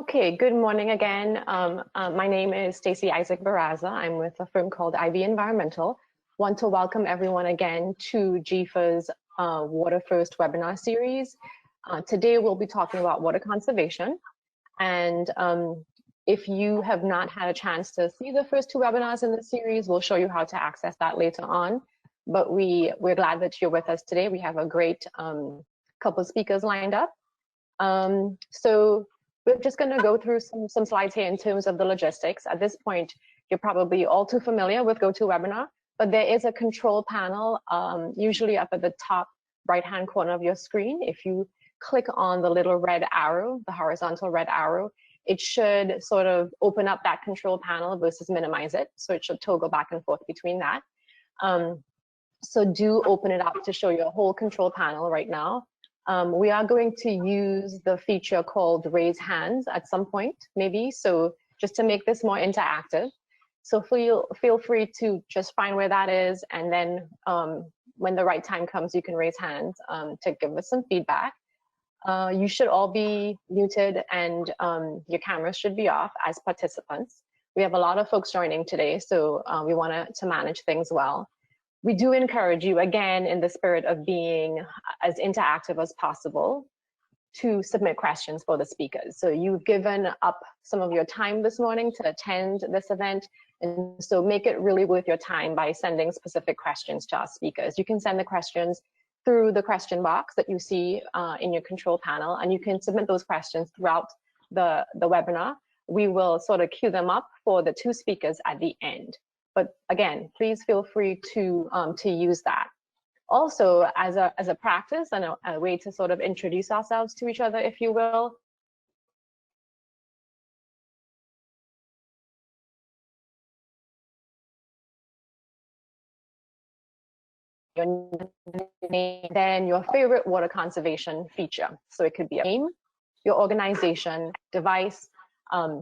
Okay, good morning again. My name is Stacey Isaac Barraza. I'm with a firm called IB Environmental. Want to welcome everyone again to GFA's WaterFirst webinar series. Today we'll be talking about water conservation. And if you have not had a chance to see the first two webinars in the series, we'll show you how to access that later on. But we're glad that you're with us today. We have a great couple of speakers lined up. So we're just going to go through some slides here in terms of the logistics. At this point, you're probably all too familiar with GoToWebinar, but there is a control panel, usually up at the top right-hand corner of your screen. If you click on the little red arrow, the horizontal red arrow, it should sort of open up that control panel versus minimize it. So it should toggle back and forth between that. So do open it up to show you a whole control panel right now. We are going to use the feature called raise hands at some point, maybe. So just to make this more interactive. So feel free to just find where that is. And then when the right time comes, you can raise hands to give us some feedback. You should all be muted and your cameras should be off as participants. We have a lot of folks joining today, so we want to manage things well. We do encourage you, again, in the spirit of being as interactive as possible, to submit questions for the speakers. So you've given up some of your time this morning to attend this event, and so make it really worth your time by sending specific questions to our speakers. You can send the questions through the question box that you see in your control panel, and you can submit those questions throughout the webinar. We will sort of queue them up for the two speakers at the end. But again, please feel free to use that. Also, as a practice and a way to sort of introduce ourselves to each other, if you will, your name, then your favorite water conservation feature. So it could be a name, your organization, device.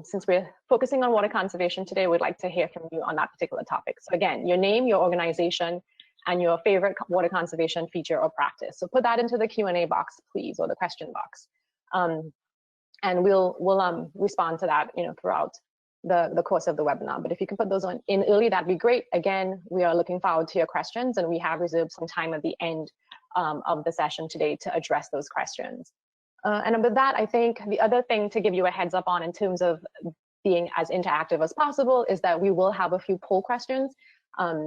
Since we're focusing on water conservation today, we'd like to hear from you on that particular topic. So again, your name, your organization, and your favorite water conservation feature or practice. So put that into the Q&A box, please, or the question box. And we'll respond to that, throughout the course of the webinar. But if you can put those in early, that'd be great. Again, we are looking forward to your questions, and we have reserved some time at the end of the session today to address those questions. And with that, I think the other thing to give you a heads up on in terms of being as interactive as possible is that we will have a few poll questions.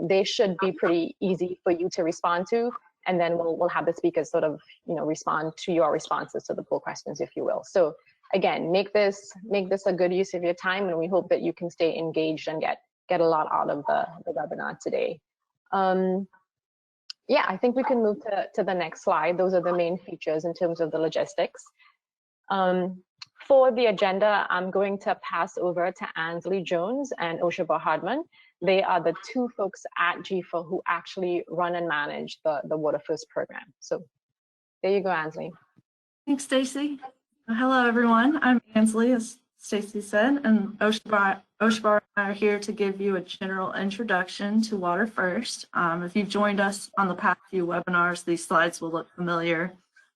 They should be pretty easy for you to respond to, and then we'll have the speakers sort of respond to your responses to the poll questions, if you will. So again, make this a good use of your time, and we hope that you can stay engaged and get a lot out of the webinar today. Yeah, I think we can move to the next slide. Those are the main features in terms of the logistics. For the agenda, I'm going to pass over to Ansley Jones and Oshaba Hardman. They are the two folks at GFA who actually run and manage the WaterFirst program. So there you go, Ansley. Thanks, Stacey. Hello, everyone. I'm Ansley, as Stacey said, and Oshaba and I are here to give you a general introduction to WaterFirst. If you've joined us on the past few webinars, these slides will look familiar,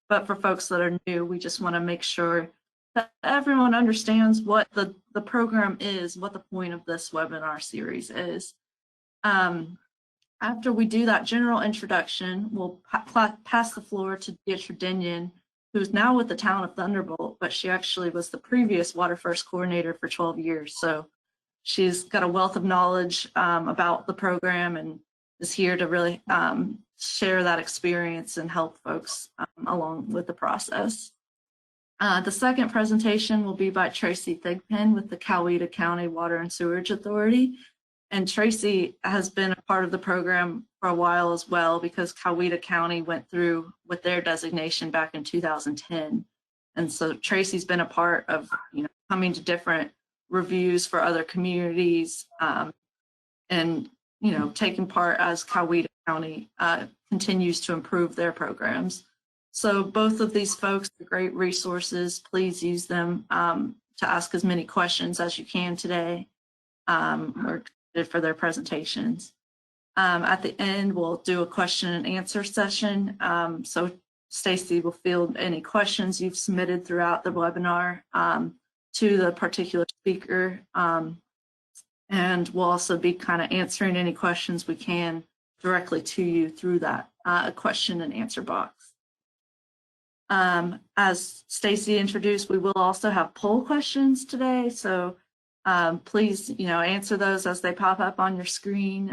but for folks that are new, we just want to make sure that everyone understands what the program is, what the point of this webinar series is. After we do that general introduction, we'll pass the floor to Dietra Denyon, who's now with the town of Thunderbolt, but she actually was the previous WaterFirst coordinator for 12 years. So she's got a wealth of knowledge about the program and is here to really share that experience and help folks along with the process. The second presentation will be by Tracy Thigpen with the Coweta County Water and Sewerage Authority. And Tracy has been a part of the program for a while as well, because Coweta County went through with their designation back in 2010. And so Tracy's been a part of coming to different reviews for other communities and taking part as Coweta County continues to improve their programs. So both of these folks are great resources. Please use them to ask as many questions as you can today or for their presentations. At the end, we'll do a question and answer session. So Stacey will field any questions you've submitted throughout the webinar. to the particular speaker. And we'll also be kind of answering any questions we can directly to you through that question and answer box. As Stacy introduced, we will also have poll questions today. So please, answer those as they pop up on your screen.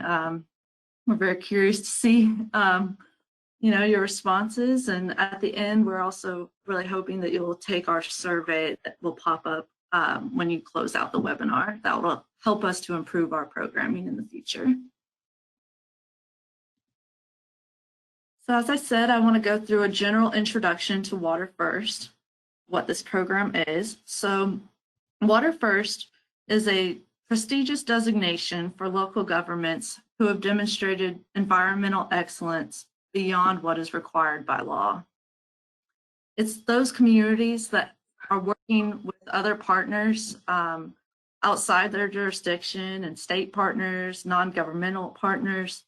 We're very curious to see, your responses. And at the end, we're also really hoping that you'll take our survey that will pop up when you close out the webinar. That will help us to improve our programming in the future. So as I said, I want to go through a general introduction to WaterFirst, what this program is. So WaterFirst is a prestigious designation for local governments who have demonstrated environmental excellence beyond what is required by law. It's those communities that are working with other partners outside their jurisdiction and state partners, non-governmental partners,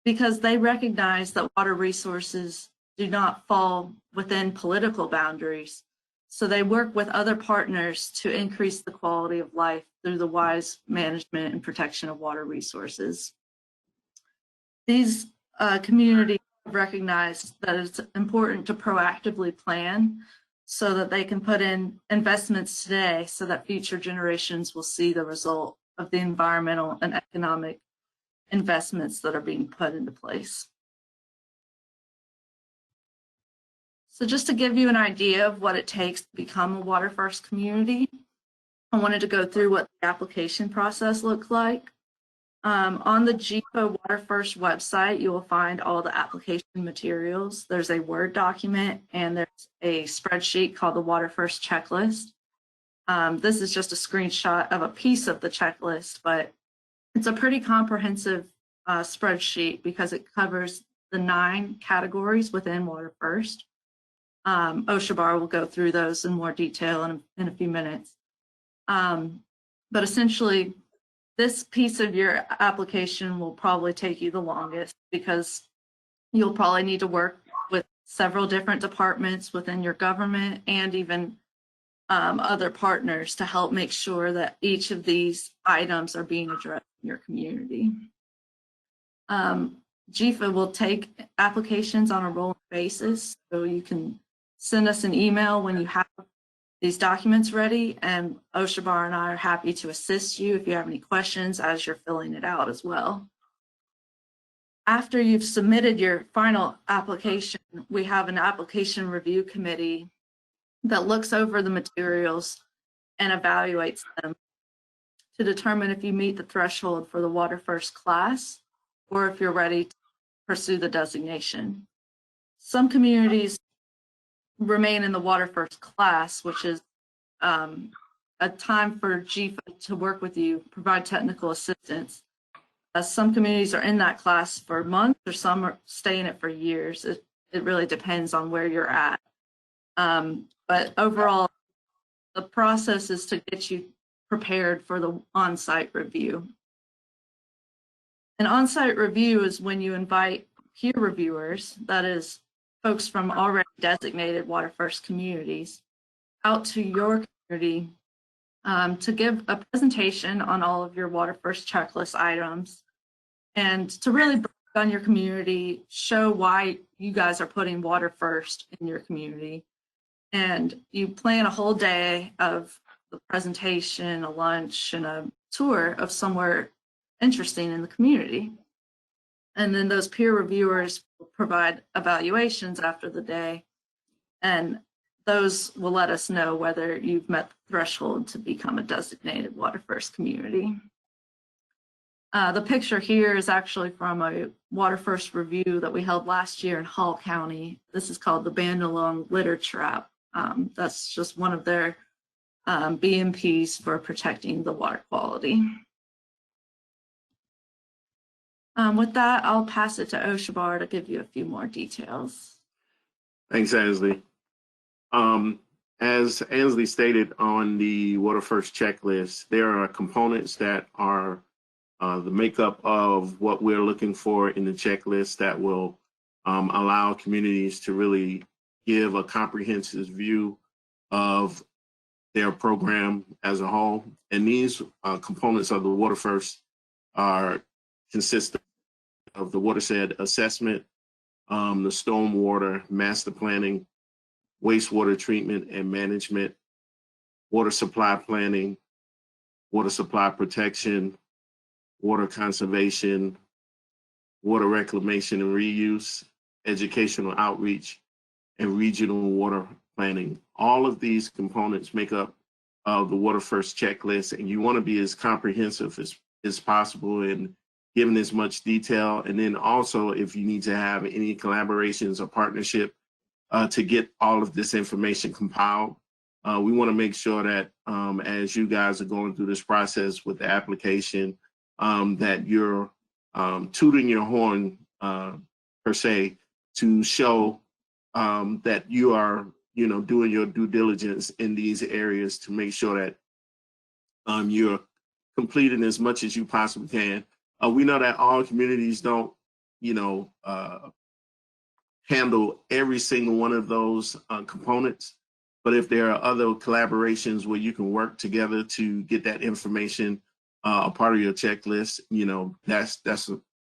because they recognize that water resources do not fall within political boundaries. So they work with other partners to increase the quality of life through the wise management and protection of water resources. These communities have recognized that it's important to proactively plan so that they can put in investments today so that future generations will see the result of the environmental and economic investments that are being put into place. So just to give you an idea of what it takes to become a WaterFirst community, I wanted to go through what the application process looks like. On the GIFA WaterFirst website, you will find all the application materials. There's a Word document and there's a spreadsheet called the WaterFirst checklist. This is just a screenshot of a piece of the checklist, but it's a pretty comprehensive spreadsheet because it covers the 9 categories within WaterFirst. Oshabar will go through those in more detail in a few minutes. But essentially, this piece of your application will probably take you the longest because you'll probably need to work with several different departments within your government and even other partners to help make sure that each of these items are being addressed in your community. GIFA will take applications on a rolling basis, so you can send us an email when you have these documents ready, and Oshabar and I are happy to assist you if you have any questions as you're filling it out as well. After you've submitted your final application, we have an application review committee that looks over the materials and evaluates them to determine if you meet the threshold for the WaterFirst class or if you're ready to pursue the designation. Some communities remain in the WaterFirst class, which is a time for GIFA to work with you, provide technical assistance. Some communities are in that class for months, or some are staying it for years. It really depends on where you're at. But overall, the process is to get you prepared for the on-site review. An on-site review is when you invite peer reviewers, that is, folks from already designated WaterFirst communities, out to your community to give a presentation on all of your WaterFirst checklist items and to really break down your community, show why you guys are putting water first in your community. And you plan a whole day of the presentation, a lunch, and a tour of somewhere interesting in the community. And then those peer reviewers will provide evaluations after the day, and those will let us know whether you've met the threshold to become a designated WaterFirst community. The picture here is actually from a WaterFirst review that we held last year in Hall County. This is called the Bandalong Litter Trap. That's just one of their BMPs for protecting the water quality. With that, I'll pass it to Oshabar to give you a few more details. Thanks, Ansley. As Ansley stated on the WaterFirst checklist, there are components that are the makeup of what we're looking for in the checklist that will allow communities to really give a comprehensive view of their program as a whole. And these components of the WaterFirst consist of the watershed assessment, the stormwater master planning, wastewater treatment and management, water supply planning, water supply protection, water conservation, water reclamation and reuse, educational outreach, and regional water planning. All of these components make up the WaterFirst checklist, and you want to be as comprehensive as possible and given as much detail. And then also, if you need to have any collaborations or partnership to get all of this information compiled, we want to make sure that as you guys are going through this process with the application, that you're tooting your horn per se to show that you are, doing your due diligence in these areas to make sure that you're completing as much as you possibly can. We know that all communities don't, handle every single one of those components. But if there are other collaborations where you can work together to get that information a part of your checklist,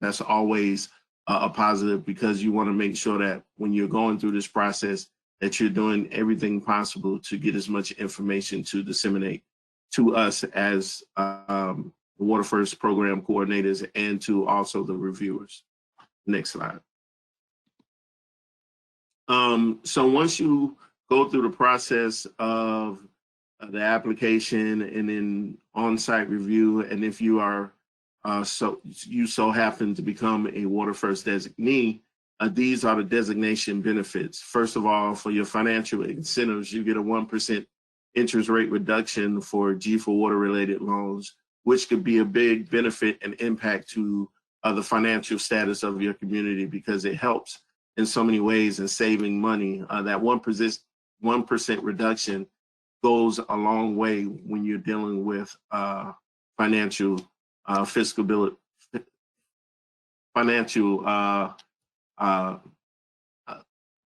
that's always a positive, because you want to make sure that when you're going through this process, that you're doing everything possible to get as much information to disseminate to us as the WaterFirst program coordinators and to also the reviewers. Next slide. So once you go through the process of the application and then on-site review, and if you are so happen to become a WaterFirst designee, these are the designation benefits. First of all, for your financial incentives, you get a 1% interest rate reduction for GFA water-related loans, which could be a big benefit and impact to the financial status of your community, because it helps in so many ways in saving money. That 1% reduction goes a long way when you're dealing with financial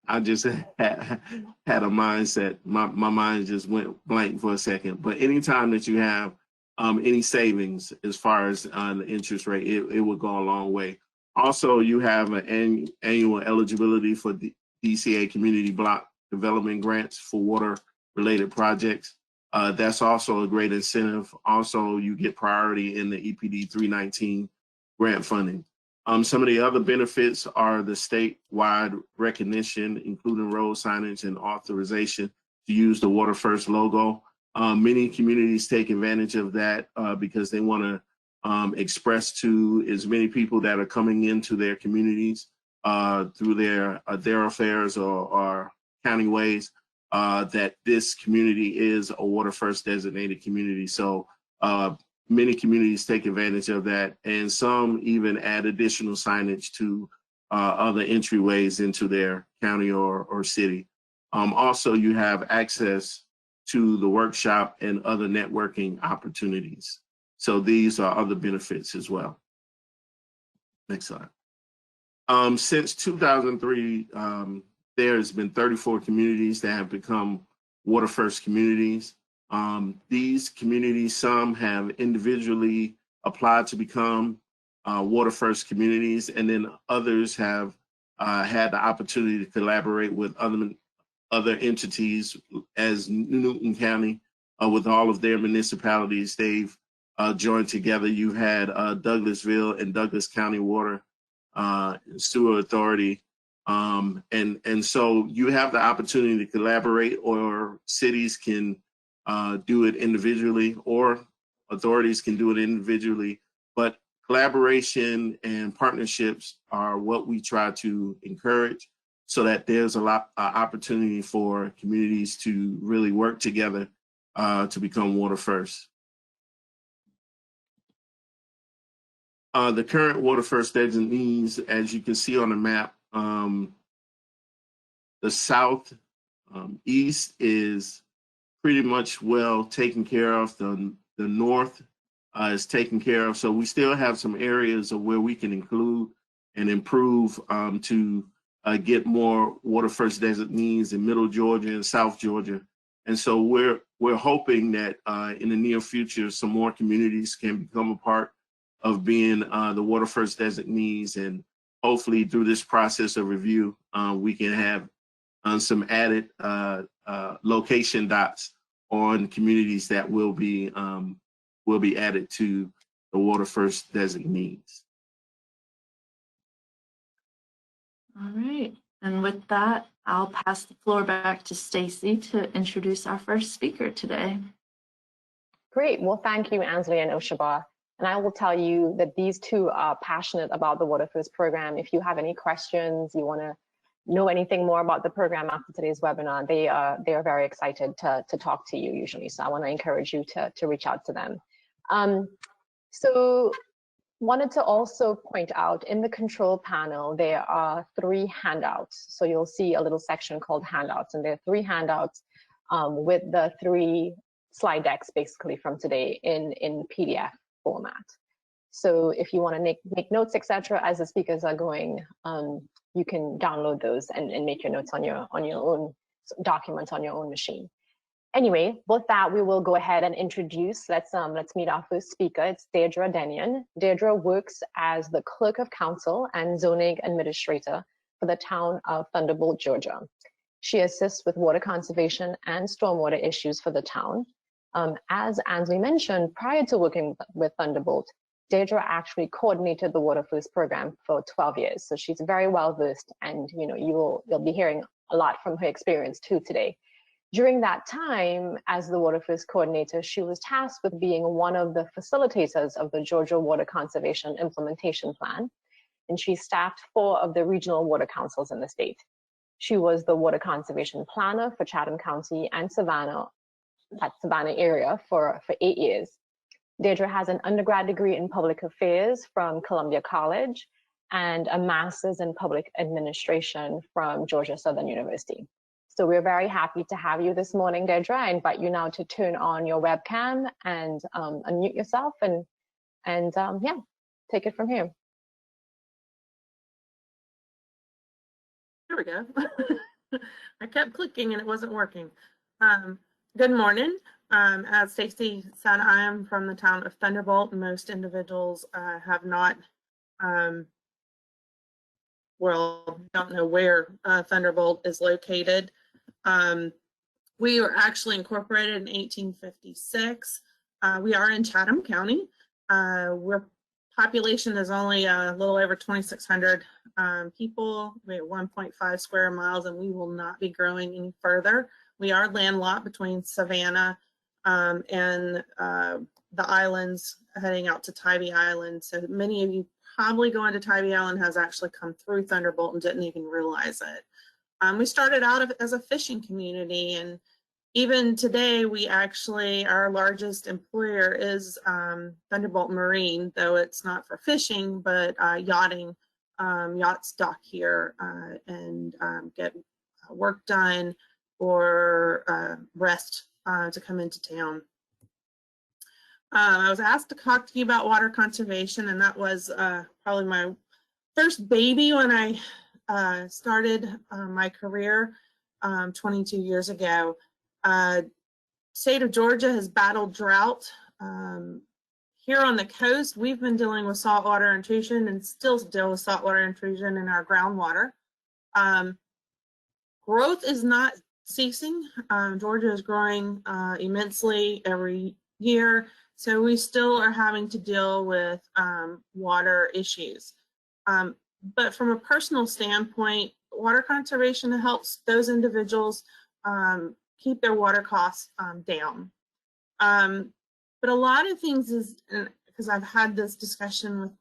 I just had a mindset. My mind just went blank for a second. But anytime that you have any savings as far as the interest rate, it would go a long way. Also, you have an annual eligibility for the DCA community block development grants for water-related projects. That's also a great incentive. Also, you get priority in the EPD 319 grant funding. Some of the other benefits are the statewide recognition, including road signage and authorization to use the WaterFirst logo. Many communities take advantage of that because they want to express to as many people that are coming into their communities through their thoroughfares or county ways that this community is a WaterFirst designated community. So many communities take advantage of that, and some even add additional signage to other entryways into their county or city. Also, you have access to the workshop and other networking opportunities. So these are other benefits as well. Next slide. Since 2003, there's been 34 communities that have become WaterFirst communities. These communities, some have individually applied to become WaterFirst communities, and then others have had the opportunity to collaborate with other entities, as Newton County, with all of their municipalities, they've joined together. You've had Douglasville and Douglas County Water Sewer Authority. And so you have the opportunity to collaborate, or cities can do it individually, or authorities can do it individually. But collaboration and partnerships are what we try to encourage, so that there's a lot opportunity for communities to really work together to become WaterFirst. The current WaterFirst designees, as you can see on the map, the south east is pretty much well taken care of. The north is taken care of. So we still have some areas of where we can include and improve to get more WaterFirst designees in Middle Georgia and South Georgia And so we're hoping that in the near future, some more communities can become a part of being the WaterFirst designees, and hopefully through this process of review, we can have some added location dots on communities that will be added to the WaterFirst designees. All right, and with that, I'll pass the floor back to Stacy to introduce our first speaker today. Great. Well, thank you, Ansley and Oshaba. And I will tell you that these two are passionate about the WaterFirst program. If you have any questions, you want to know anything more about the program after today's webinar, they are very excited to talk to you usually. So I want to encourage you to reach out to them. So wanted to also point out in the control panel, there are 3 handouts. So you'll see a little section called handouts, and there are 3 handouts with the 3 slide decks basically from today in PDF format. So if you want to make notes, etc., as the speakers are going, you can download those and make your notes on your own document on your own machine. Anyway, with that, we will go ahead and introduce. Let's meet our first speaker. It's Deirdre Denyon. Deirdre works as the Clerk of Council and Zoning Administrator for the town of Thunderbolt, Georgia. She assists with water conservation and stormwater issues for the town. As Ansley mentioned, prior to working with Thunderbolt, Deirdre actually coordinated the WaterFirst program for 12 years. So she's very well versed, and you'll be hearing a lot from her experience too today. During that time, as the WaterFirst coordinator, she was tasked with being one of the facilitators of the Georgia Water Conservation Implementation Plan, and she staffed 4 of the regional water councils in the state. She was the water conservation planner for Chatham County and Savannah area for 8 years. Deirdre has an undergrad degree in public affairs from Columbia College and a master's in public administration from Georgia Southern University. So we're very happy to have you this morning, Deirdre. I invite you now to turn on your webcam and unmute yourself and yeah, take it from here. There we go. I kept clicking and it wasn't working. Good morning. As Stacy said, I am from the town of Thunderbolt. Most individuals have not, don't know where Thunderbolt is located. We were actually incorporated in 1856. We are in Chatham County. Population is only a little over 2,600 people. We have 1.5 square miles, and we will not be growing any further. We are landlocked between Savannah and the islands, heading out to Tybee Island. So many of you probably going to Tybee Island has actually come through Thunderbolt and didn't even realize it. We started out as a fishing community, and even today, our largest employer is Thunderbolt Marine, though it's not for fishing, but yachting. Yachts dock here and get work done or rest to come into town. I was asked to talk to you about water conservation, and that was probably my first baby when I started my career 22 years ago. State of Georgia has battled drought. Here on the coast, we've been dealing with saltwater intrusion and still deal with saltwater intrusion in our groundwater. Growth is not ceasing. Georgia is growing immensely every year, so we still are having to deal with water issues. But from a personal standpoint, water conservation helps those individuals keep their water costs down. But a lot of things is, because I've had this discussion with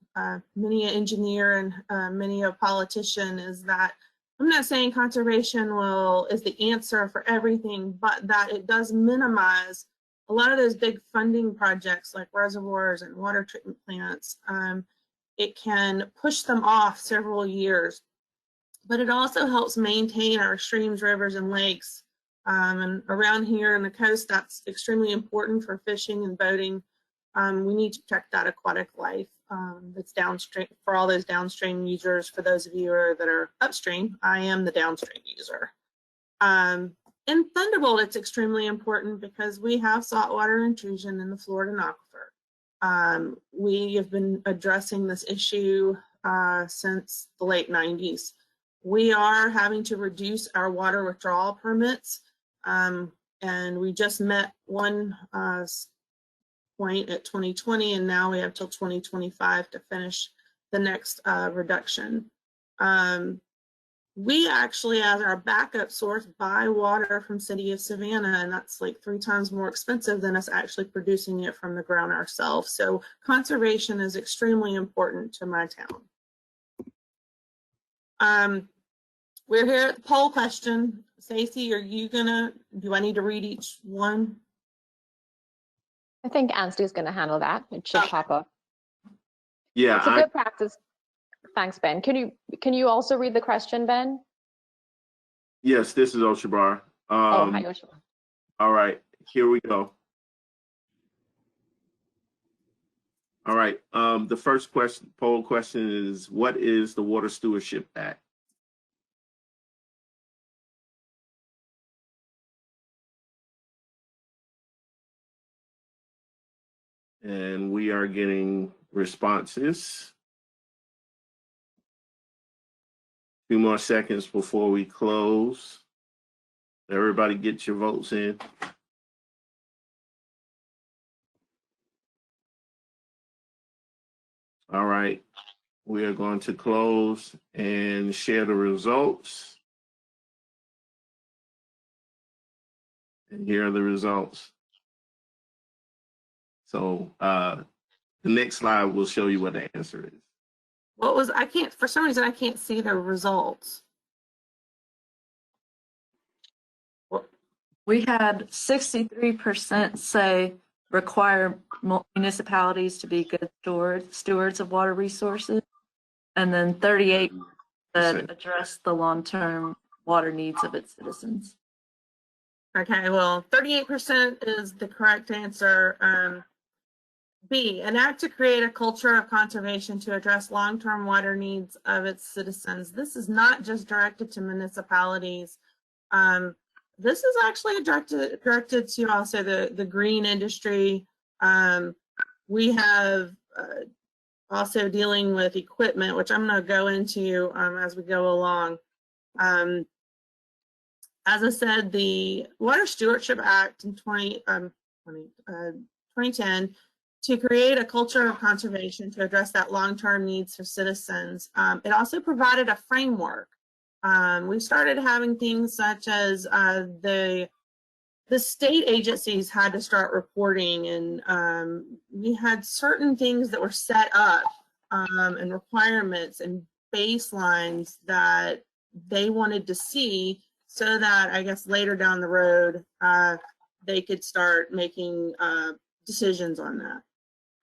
many an engineer and many a politician, is that I'm not saying conservation is the answer for everything, but that it does minimize a lot of those big funding projects like reservoirs and water treatment plants. It can push them off several years, but it also helps maintain our streams, rivers, and lakes. And around here on the coast, that's extremely important for fishing and boating. We need to protect that aquatic life that's downstream for all those downstream users. For those of you that are upstream, I am the downstream user. In Thunderbolt, it's extremely important because we have saltwater intrusion in the Florida aquifer. We have been addressing this issue since the late 90s. We are having to reduce our water withdrawal permits, and we just met one point at 2020, and now we have till 2025 to finish the next reduction. We actually, as our backup source, buy water from City of Savannah, and that's like 3 times more expensive than us actually producing it from the ground ourselves. So conservation is extremely important to my town. We're here at the poll question. Stacey, are you do I need to read each one? I think Anstey's going to handle that. It should pop up. Yeah, It's a good practice. Thanks, Ben. Can you also read the question, Ben? Yes, this is Oshabar. Oh, hi, Oshabar. All right, here we go. All right, the first poll question is, what is the Water Stewardship Act? And we are getting responses. 2 more seconds before we close. Everybody get your votes in. All right, we are going to close and share the results. And here are the results. So the next slide will show you what the answer is. What was, I can't, for some reason, I can't see the results. We had 63% say require municipalities to be good stewards of water resources, and then 38% said address the long-term water needs of its citizens. Okay, well, 38% is the correct answer. B, an act to create a culture of conservation to address long-term water needs of its citizens. This is not just directed to municipalities. This is actually directed to also the green industry. We have also dealing with equipment, which I'm going to go into as we go along. As I said, the Water Stewardship Act in 2010 to create a culture of conservation to address that long-term needs for citizens. It also provided a framework. We started having things such as the state agencies had to start reporting, and we had certain things that were set up and requirements and baselines that they wanted to see so that, I guess, later down the road, they could start making decisions on that.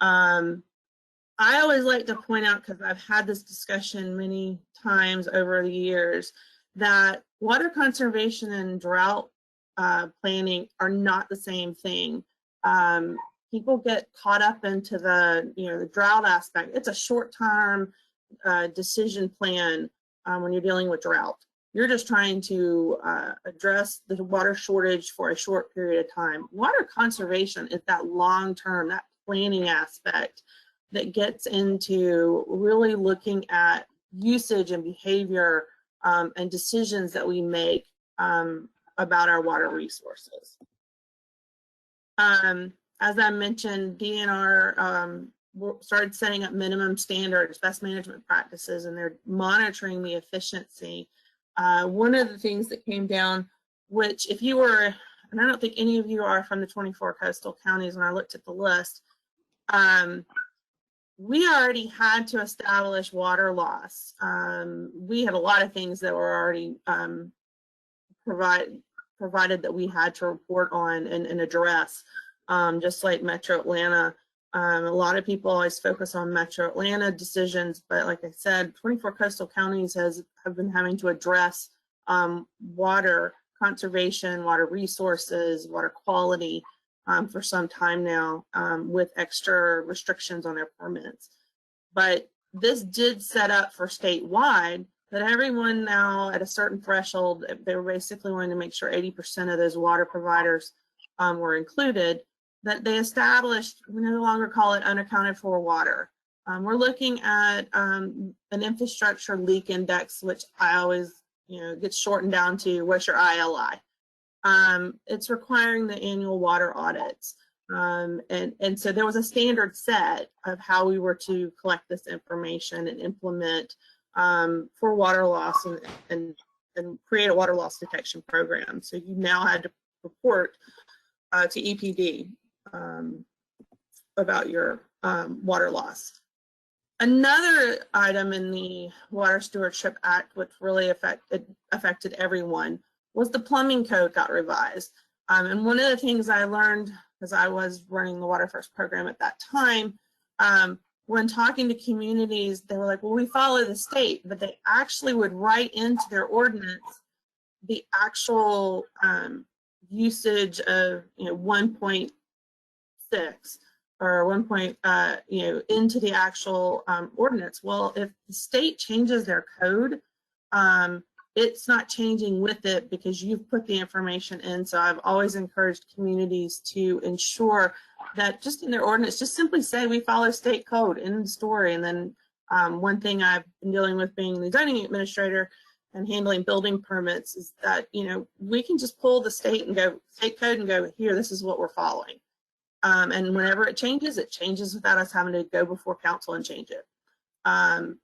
I always like to point out, because I've had this discussion many times over the years, that water conservation and drought planning are not the same thing. People get caught up into the drought aspect. It's a short-term decision plan when you're dealing with drought. You're just trying to address the water shortage for a short period of time. Water conservation is that long-term, that planning aspect that gets into really looking at usage and behavior and decisions that we make about our water resources. As I mentioned, DNR started setting up minimum standards, best management practices, and they're monitoring the efficiency. One of the things that came down, which if you were, and I don't think any of you are from the 24 coastal counties when I looked at the list, we already had to establish water loss. We had a lot of things that were already provided that we had to report on and address, just like Metro Atlanta. A lot of people always focus on Metro Atlanta decisions, but like I said, 24 coastal counties have been having to address water conservation, water resources, water quality for some time now with extra restrictions on their permits. But this did set up for statewide But everyone now at a certain threshold, they were basically wanting to make sure 80% of those water providers were included, that they established, we no longer call it unaccounted for water. We're looking at an infrastructure leak index, which I always, gets shortened down to what's your ILI. It's requiring the annual water audits. And so there was a standard set of how we were to collect this information and implement for water loss and create a water loss detection program. So you now had to report to EPD about your water loss. Another item in the Water Stewardship Act, which really affected everyone, was the plumbing code got revised. And one of the things I learned, as I was running the WaterFirst program at that time, when talking to communities, they were like, well, we follow the state, but they actually would write into their ordinance the actual usage of 1.6 or 1. Into the actual ordinance. Well, if the state changes their code, it's not changing with it because you've put the information in. So I've always encouraged communities to ensure that just in their ordinance, just simply say we follow state code in the story. And then one thing I've been dealing with being the zoning administrator and handling building permits is that, we can just pull the state code and go, here, this is what we're following. And whenever it changes without us having to go before council and change it.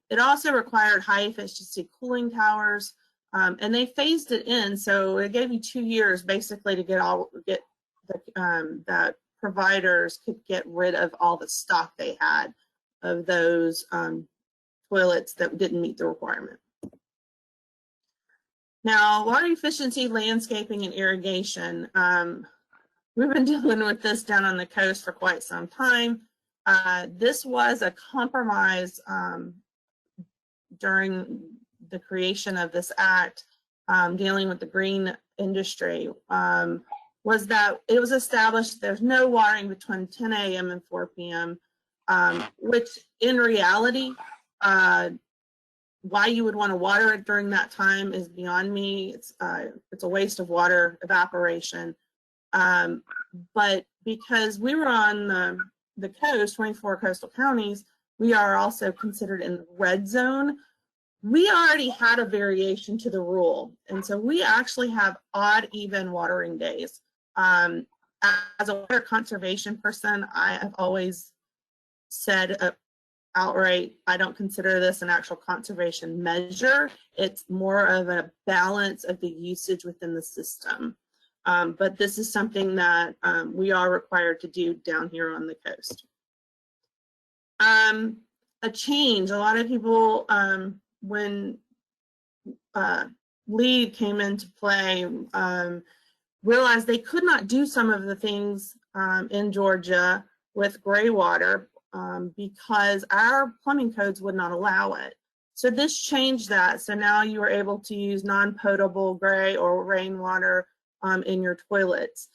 It also required high efficiency cooling towers. And they phased it in, so it gave you 2 years basically to that providers could get rid of all the stock they had of those toilets that didn't meet the requirement. Now, water efficiency, landscaping, and irrigation. We've been dealing with this down on the coast for quite some time. This was a compromise during the creation of this act, dealing with the green industry, was that it was established there's no watering between 10 a.m. and 4 p.m., which in reality, why you would want to water it during that time is beyond me. It's a waste of water, evaporation. But because we were on the coast, 24 coastal counties, we are also considered in the red zone. We already had a variation to the rule. And so we actually have odd, even watering days. As a water conservation person, I have always said outright, I don't consider this an actual conservation measure. It's more of a balance of the usage within the system. But this is something that we are required to do down here on the coast. A change, a lot of people, when LEED came into play, realized they could not do some of the things in Georgia with gray water because our plumbing codes would not allow it. So this changed that. So now you are able to use non-potable gray or rainwater in your toilets.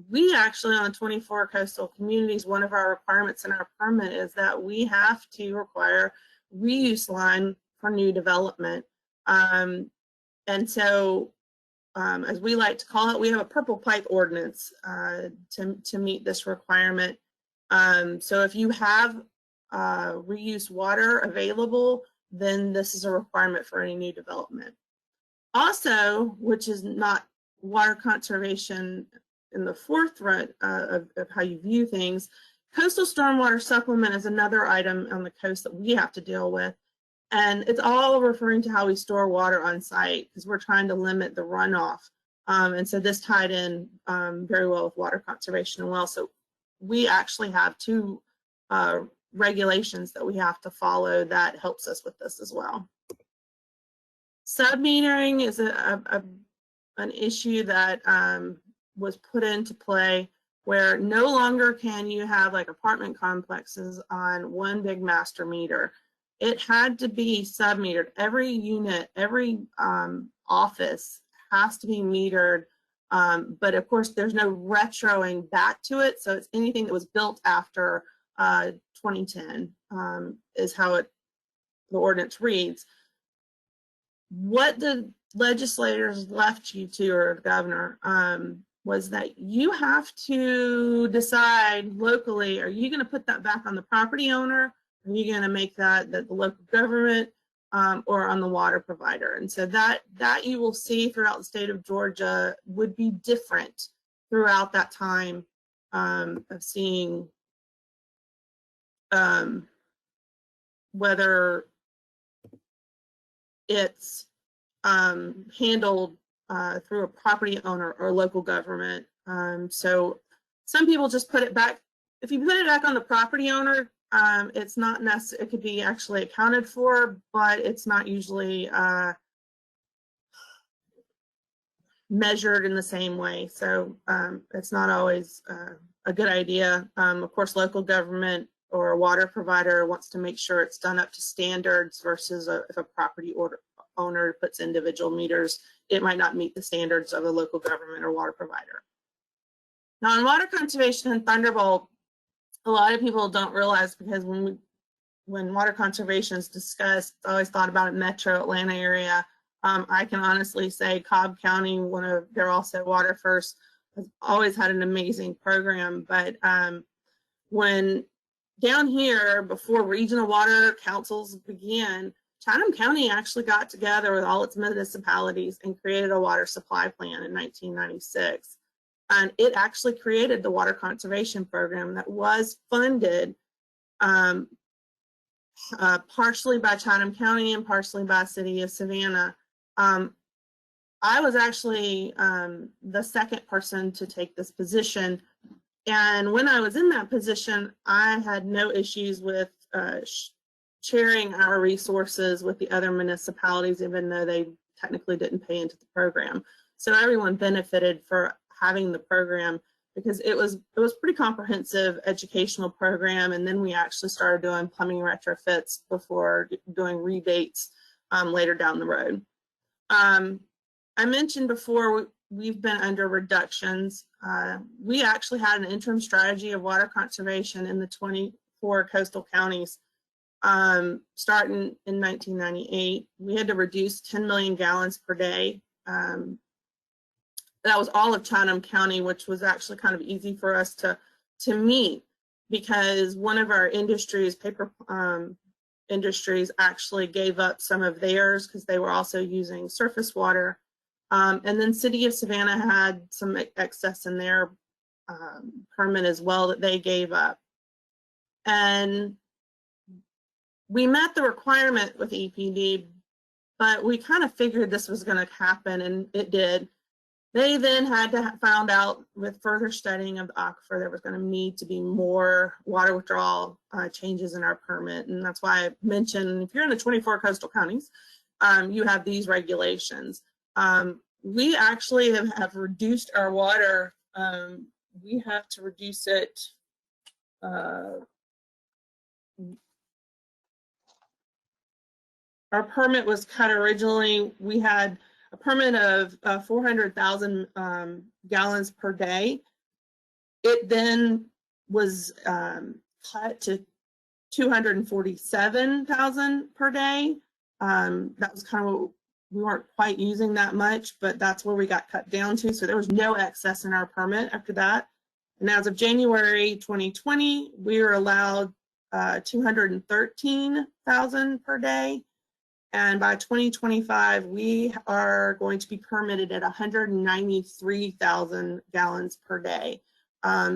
We actually, on 24 coastal communities, one of our requirements in our permit is that we have to require reuse line for new development. And so, as we like to call it, we have a purple pipe ordinance to meet this requirement. So if you have reuse water available, then this is a requirement for any new development. Also, which is not water conservation in the forefront of how you view things, coastal stormwater supplement is another item on the coast that we have to deal with. And it's all referring to how we store water on site because we're trying to limit the runoff. And so this tied in very well with water conservation as well. So we actually have 2 regulations that we have to follow that helps us with this as well. Submetering is an issue that was put into play where no longer can you have like apartment complexes on one big master meter. It had to be submetered. Every unit, every office has to be metered. But of course, there's no retroing back to it. So it's anything that was built after 2010 is how the ordinance reads. what the legislators left you to, or the governor, was that you have to decide locally, are you going to put that back on the property owner? Are you going to make that the local government, or on the water provider? And so that you will see throughout the state of Georgia would be different throughout that time, of seeing whether it's handled through a property owner or local government. So some people just put it back. If you put it back on the property owner, it's not necessary. It could be actually accounted for, but it's not usually measured in the same way. So it's not always a good idea. Of course, local government or a water provider wants to make sure it's done up to standards versus if a property owner puts individual meters, it might not meet the standards of a local government or water provider. Now, in water conservation and Thunderbolt, a lot of people don't realize, because when water conservation is discussed, it's always thought about in metro Atlanta area. I can honestly say Cobb County, they're also WaterFirst, has always had an amazing program. But when down here, before regional water councils began, Chatham County actually got together with all its municipalities and created a water supply plan in 1996. And it actually created the water conservation program that was funded partially by Chatham County and partially by the city of Savannah. I was actually the second person to take this position. And when I was in that position, I had no issues with sharing our resources with the other municipalities, even though they technically didn't pay into the program. So everyone benefited for having the program, because it was pretty comprehensive educational program. And then we actually started doing plumbing retrofits before doing rebates later down the road. I mentioned before, we've been under reductions. We actually had an interim strategy of water conservation in the 24 coastal counties starting in 1998. We had to reduce 10 million gallons per day. That was all of Chatham County, which was actually kind of easy for us to meet, because one of our industries, paper industries, actually gave up some of theirs because they were also using surface water. And then City of Savannah had some excess in their permit as well that they gave up. And we met the requirement with EPD, but we kind of figured this was going to happen, and it did. They then had to found out with further studying of the aquifer there was going to need to be more water withdrawal changes in our permit. And that's why I mentioned, if you're in the 24 coastal counties, you have these regulations. We actually have reduced our water. We have to reduce it. Our permit was cut originally. We had a permit of 400,000 gallons per day. It then was cut to 247,000 per day. That was kind of, we weren't quite using that much, but that's where we got cut down to. So there was no excess in our permit after that. And as of January 2020, we were allowed 213,000 per day. And by 2025, we are going to be permitted at 193,000 gallons per day.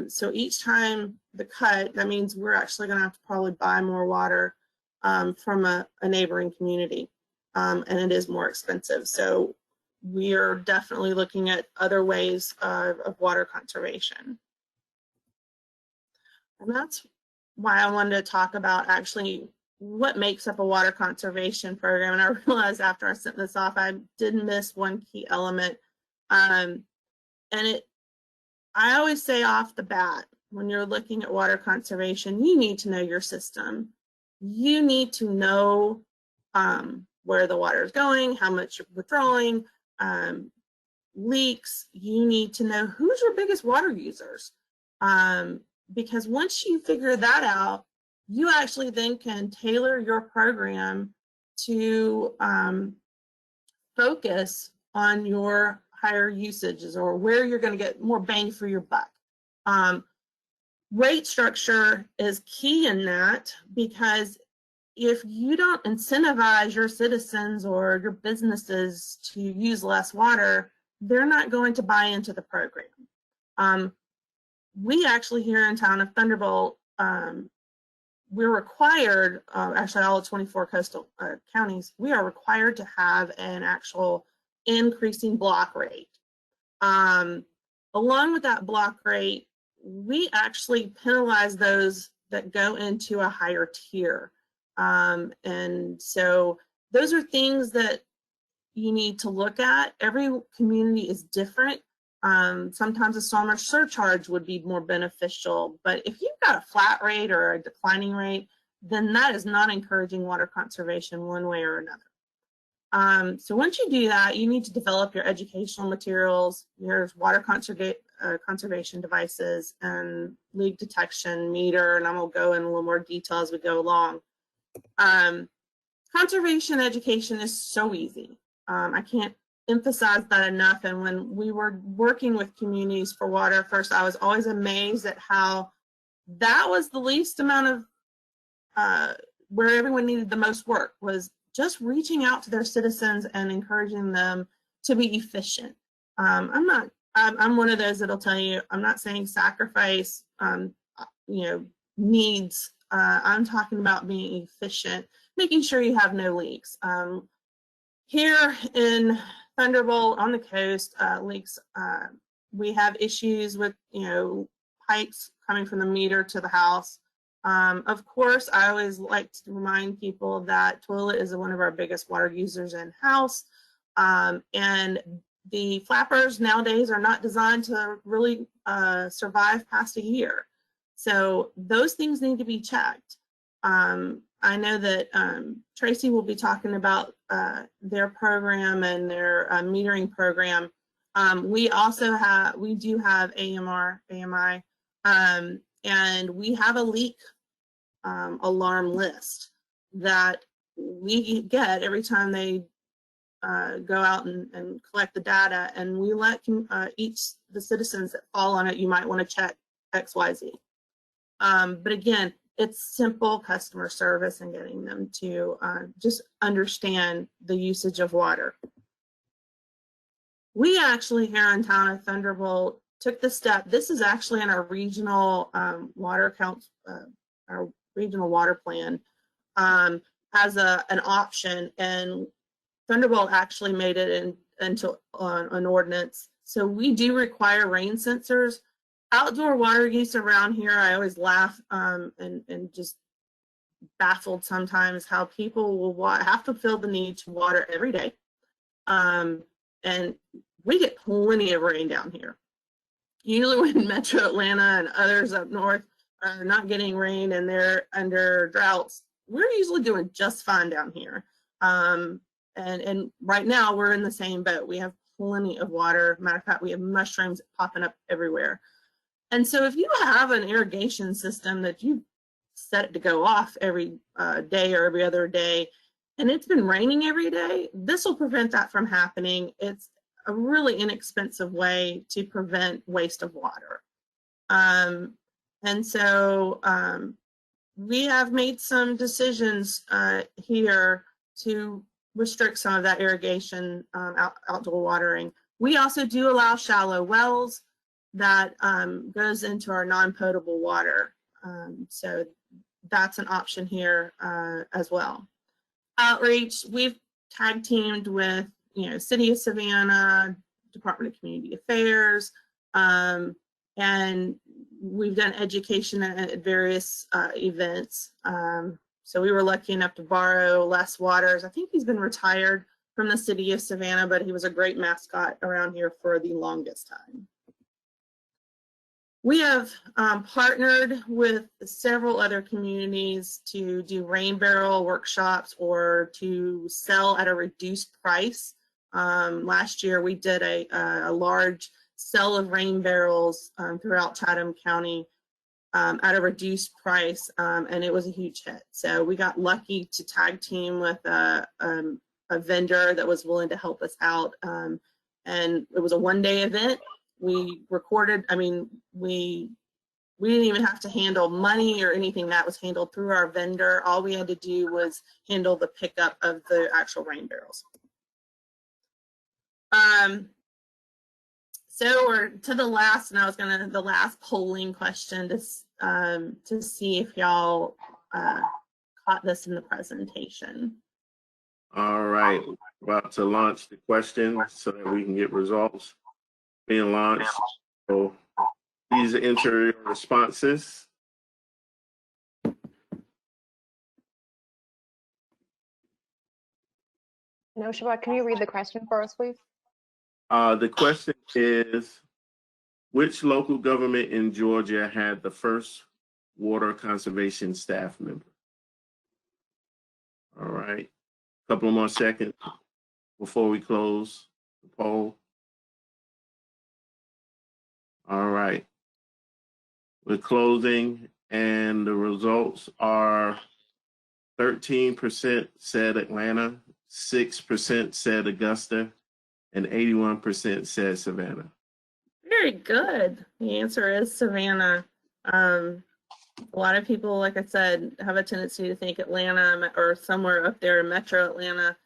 So each time the cut, that means we're actually going to have to probably buy more water from a neighboring community. And it is more expensive. So we are definitely looking at other ways of water conservation. And that's why I wanted to talk about actually what makes up a water conservation program. And I realized after I sent this off, I did miss one key element. And I always say off the bat, when you're looking at water conservation, you need to know your system. You need to know where the water is going, how much you're withdrawing, leaks. You need to know who's your biggest water users. Because once you figure that out, you actually then can tailor your program to focus on your higher usages or where you're going to get more bang for your buck. Rate structure is key in that, because if you don't incentivize your citizens or your businesses to use less water, they're not going to buy into the program. We actually here in town of Thunderbolt, we're required, actually all of 24 coastal counties, we are required to have an actual increasing block rate. Along with that block rate, we actually penalize those that go into a higher tier. And so those are things that you need to look at. Every community is different. Sometimes a stormwater surcharge would be more beneficial, but if you've got a flat rate or a declining rate, then that is not encouraging water conservation one way or another. So once you do that, you need to develop your educational materials, your water conservation devices, and leak detection meter, and I'm going to go in a little more detail as we go along. Conservation education is so easy. I can't emphasize that enough. And when we were working with communities for WaterFirst, I was always amazed at how that was the least amount of where everyone needed the most work, was just reaching out to their citizens and encouraging them to be efficient. I'm one of those that'll tell you, I'm not saying sacrifice, needs. I'm talking about being efficient, making sure you have no leaks. Here in Thunderbolt on the coast, leaks, we have issues with, pipes coming from the meter to the house. Of course, I always like to remind people that toilet is one of our biggest water users in house. And the flappers nowadays are not designed to really survive past a year. So those things need to be checked. I know that Tracy will be talking about their program and their metering program. We do have AMI, and we have a leak alarm list that we get every time they go out and collect the data, and we let the citizens that fall on it, you might want to check XYZ. But again, it's simple customer service and getting them to just understand the usage of water. We actually here in town of Thunderbolt took the step. This is actually in our regional water count, our regional water plan as an option, and Thunderbolt actually made it into an ordinance. So we do require rain sensors. Outdoor water use around here, I always laugh and just baffled sometimes how people will have to feel the need to water every day. And we get plenty of rain down here. Usually when Metro Atlanta and others up north are not getting rain and they're under droughts, we're usually doing just fine down here. And right now we're in the same boat. We have plenty of water. Matter of fact, we have mushrooms popping up everywhere. And so if you have an irrigation system that you set it to go off every day or every other day, and it's been raining every day, this will prevent that from happening. It's a really inexpensive way to prevent waste of water. And so we have made some decisions here to restrict some of that irrigation outdoor watering. We also do allow shallow wells that goes into our non-potable water. So that's an option here as well. Outreach, we've tag teamed with, City of Savannah, Department of Community Affairs, and we've done education at various events. So we were lucky enough to borrow Les Waters. I think he's been retired from the City of Savannah, but he was a great mascot around here for the longest time. We have partnered with several other communities to do rain barrel workshops or to sell at a reduced price. Last year, we did a large sell of rain barrels throughout Chatham County at a reduced price, and it was a huge hit. So we got lucky to tag team with a a vendor that was willing to help us out. And it was a one-day event. We recorded, I mean, we didn't even have to handle money or anything. That was handled through our vendor. All we had to do was handle the pickup of the actual rain barrels. So we're to the last, and I was the last polling question to see if y'all caught this in the presentation. All right, we're about to launch the question so that we can get results being launched. So please enter your responses. No, Shabbat, can you read the question for us, please? The question is, which local government in Georgia had the first water conservation staff member? All right, a couple more seconds before we close the poll. All right, we're closing, and the results are 13% said Atlanta, 6% said Augusta, and 81% said Savannah. Very good. The answer is Savannah. A lot of people, like I said, have a tendency to think Atlanta or somewhere up there in Metro Atlanta.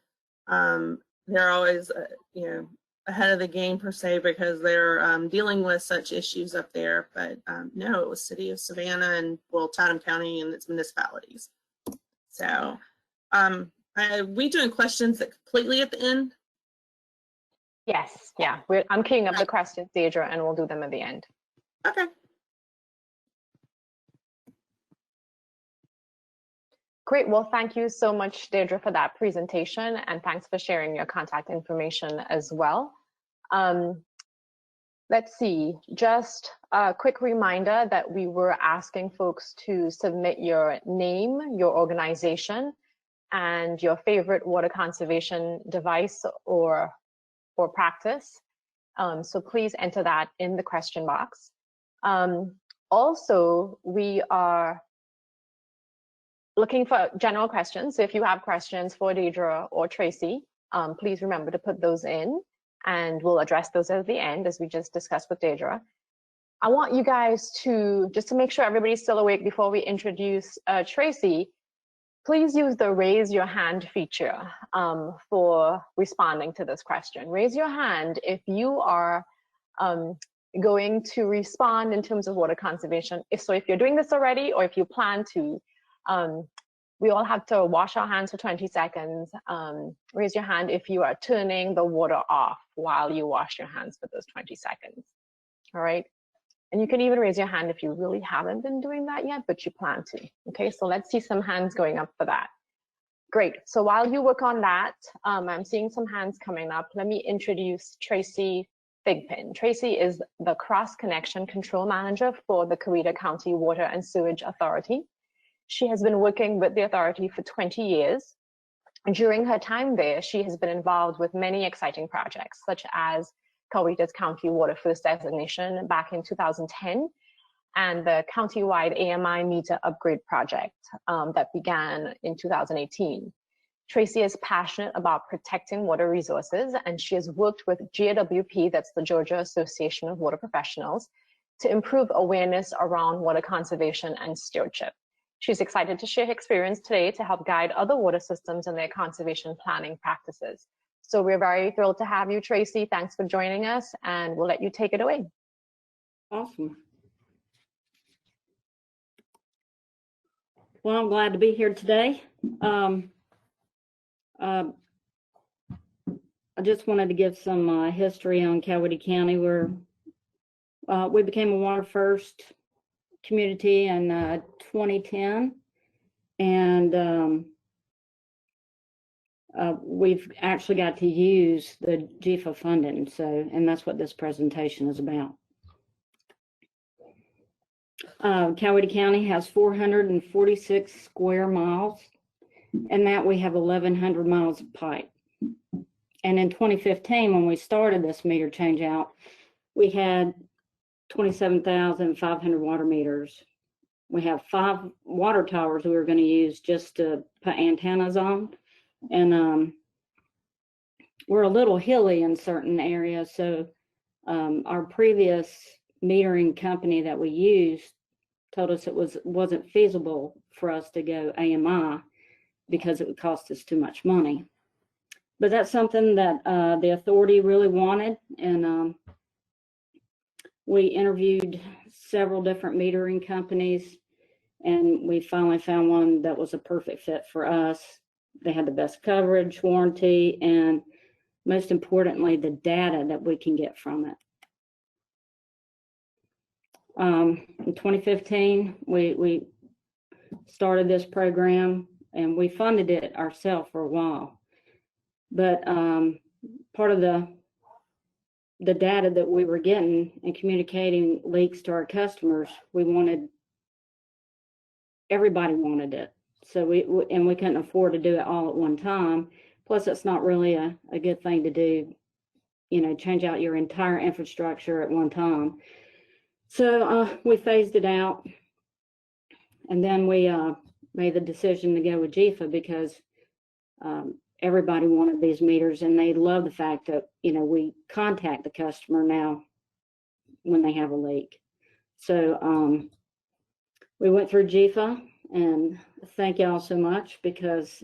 They're always, you know, ahead of the game per se because they're dealing with such issues up there. But no, it was City of Savannah and, well, Chatham County and its municipalities. So are we doing questions that completely at the end? Yes, yeah. I'm keying up the questions, Deidre, and we'll do them at the end. Okay. Great. Well, thank you so much, Deirdre, for that presentation, and thanks for sharing your contact information as well. Let's see, just a quick reminder that we were asking folks to submit your name, your organization, and your favorite water conservation device or practice. So please enter that in the question box. Also, we are looking for general questions. So if you have questions for Deidre or Tracy, please remember to put those in and we'll address those at the end as we just discussed with Deidre. I want you guys to, just to make sure everybody's still awake before we introduce Tracy, please use the raise your hand feature for responding to this question. Raise your hand if you are going to respond in terms of water conservation. If you're doing this already or if you plan to, we all have to wash our hands for 20 seconds. Raise your hand if you are turning the water off while you wash your hands for those 20 seconds. All right. And you can even raise your hand if you really haven't been doing that yet, but you plan to. Okay, so let's see some hands going up for that. Great. So while you work on that, I'm seeing some hands coming up. Let me introduce Tracy Thigpen. Tracy is the Cross Connection Control Manager for the Coweta County Water and Sewage Authority. She has been working with the authority for 20 years. During her time there, she has been involved with many exciting projects, such as Coweta's County WaterFirst designation back in 2010, and the countywide AMI meter upgrade project that began in 2018. Tracy is passionate about protecting water resources, and she has worked with GAWP, that's the Georgia Association of Water Professionals, to improve awareness around water conservation and stewardship. She's excited to share her experience today to help guide other water systems in their conservation planning practices. So we're very thrilled to have you, Tracy. Thanks for joining us, and we'll let you take it away. Awesome. Well, I'm glad to be here today. I just wanted to give some history on Coweta County, where we became a WaterFirst community in 2010, and we've actually got to use the GFA funding, and that's what this presentation is about. Coweta County has 446 square miles, and that we have 1,100 miles of pipe. And in 2015, when we started this meter change out, we had 27,500 water meters. We have 5 water towers we were going to use just to put antennas on. And we're a little hilly in certain areas. So our previous metering company that we used told us it wasn't feasible for us to go AMI because it would cost us too much money. But that's something that the authority really wanted, and we interviewed several different metering companies, and we finally found one that was a perfect fit for us. They had the best coverage, warranty, and most importantly, the data that we can get from it. In 2015, we started this program, and we funded it ourselves for a while. But part of the data that we were getting and communicating leaks to our customers, everybody wanted it. So we couldn't afford to do it all at one time. Plus, it's not really a good thing to do, change out your entire infrastructure at one time. So we phased it out, and then we made the decision to go with GIFA because everybody wanted these meters, and they love the fact that, we contact the customer now when they have a leak. So we went through GIFA, and thank y'all so much, because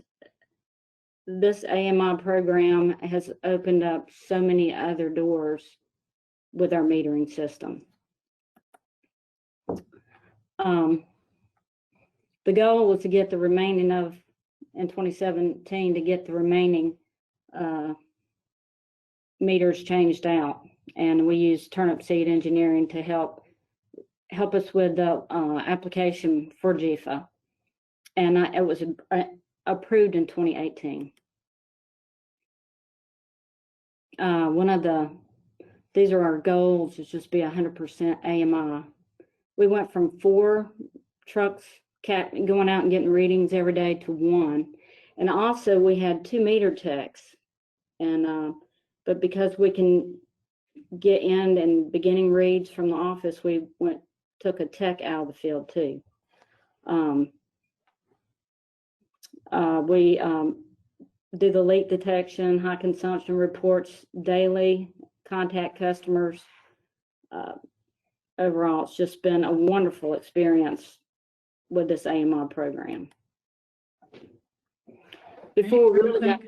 this AMI program has opened up so many other doors with our metering system. The goal was to get the remaining in 2017, to get the remaining meters changed out, and we used Turnip Seed Engineering to help us with the application for GIFA, and it was approved in 2018. These are our goals, is just be 100% AMI. We went from 4 trucks going out and getting readings every day to 1. And also we had 2 meter techs. And but because we can get in and beginning reads from the office, we took a tech out of the field too. We do the leak detection, high consumption reports daily, contact customers. Overall, it's just been a wonderful experience with this AMI program. Before we really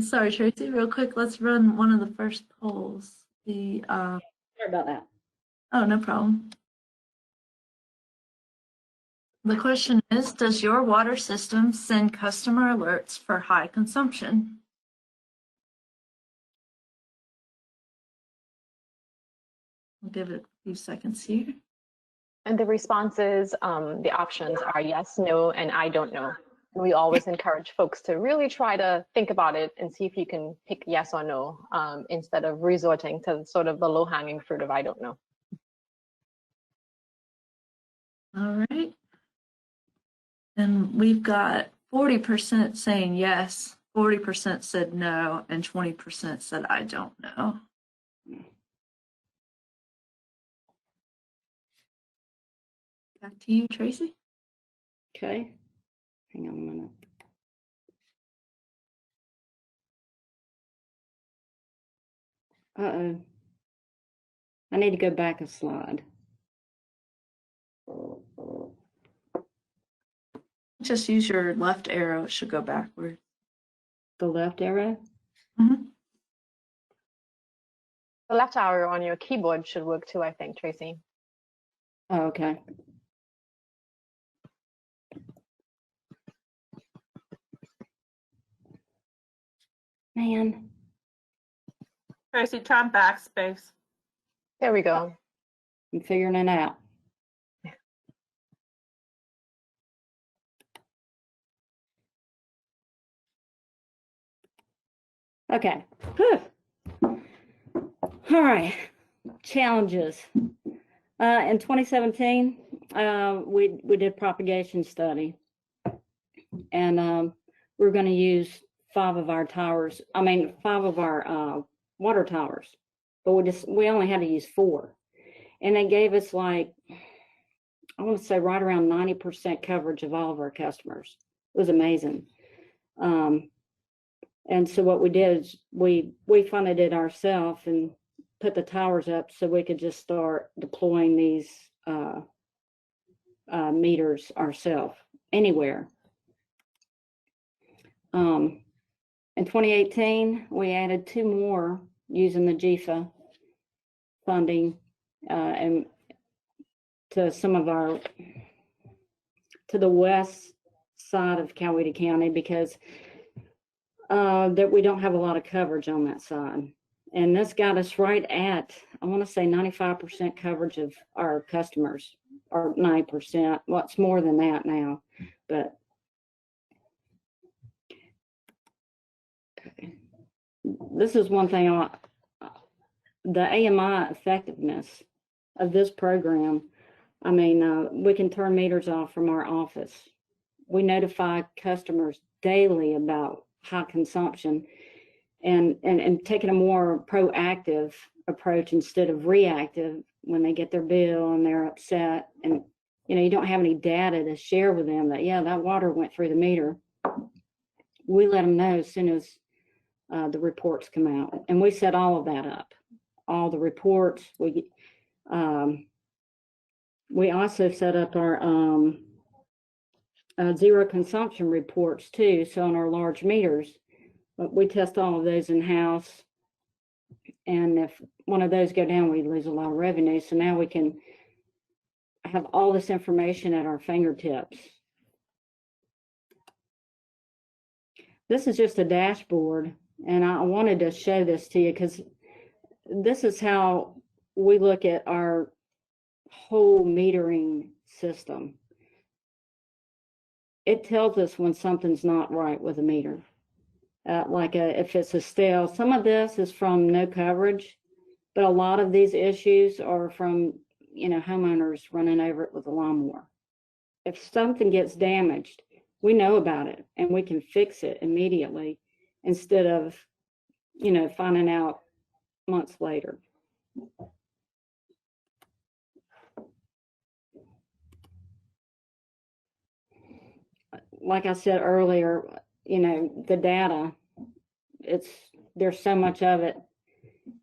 Sorry, Tracy, real quick, let's run one of the first polls. Sorry about that. Oh, no problem. The question is, does your water system send customer alerts for high consumption? I'll give it a few seconds here. And the responses, the options are yes, no, and I don't know. And we always encourage folks to really try to think about it and see if you can pick yes or no, instead of resorting to sort of the low-hanging fruit of I don't know. All right. And we've got 40% saying yes, 40% said no, and 20% said I don't know. Back to you, Tracy. Okay. Hang on a minute. Uh-oh. I need to go back a slide. Just use your left arrow. It should go backward. The left arrow? Mm-hmm. The left arrow on your keyboard should work too, I think, Tracy. Oh, okay. Man. Tracy, try backspace. There we go. I'm figuring it out. Okay. Whew. All right. Challenges. In 2017, we did propagation study, and we're going to use 5 of our water towers, but we only had to use 4, and they gave us, like, I want to say right around 90% coverage of all of our customers. It was amazing. And so what we did is we funded it ourselves and put the towers up so we could just start deploying these meters ourselves anywhere. In 2018, we added 2 more using the GFA funding and to the west side of Coweta County, because that we don't have a lot of coverage on that side. And this got us right at, I want to say 95% coverage of our customers, or 90%. Well, it's more than that now, but this is one thing the AMI effectiveness of this program. I mean, we can turn meters off from our office. We notify customers daily about high consumption and taking a more proactive approach instead of reactive when they get their bill and they're upset. And, you know, you don't have any data to share with them that, yeah, that water went through the meter. We let them know as soon as the reports come out. And we set all of that up, all the reports. We also set up our zero consumption reports too. So on our large meters, we test all of those in-house. And if one of those go down, we lose a lot of revenue. So now we can have all this information at our fingertips. This is just a dashboard, and I wanted to show this to you because this is how we look at our whole metering system. It tells us when something's not right with a meter. If it's a stale, some of this is from no coverage, but a lot of these issues are from, you know, homeowners running over it with a lawnmower. If something gets damaged, we know about it and we can fix it immediately instead of, you know, finding out months later. Like I said earlier, you know, the data, there's so much of it,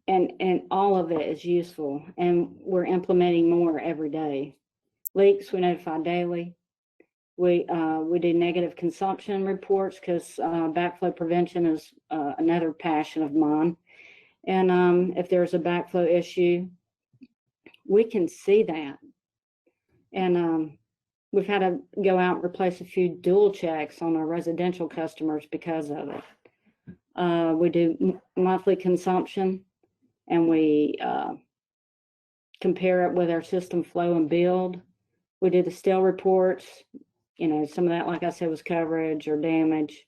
and all of it is useful, and we're implementing more every day. Leaks, we notify daily. We do negative consumption reports because backflow prevention is another passion of mine. And if there's a backflow issue, we can see that. And we've had to go out and replace a few dual checks on our residential customers because of it. We do monthly consumption, and we compare it with our system flow and build. We do the stale reports. You know, some of that, like I said, was coverage or damage.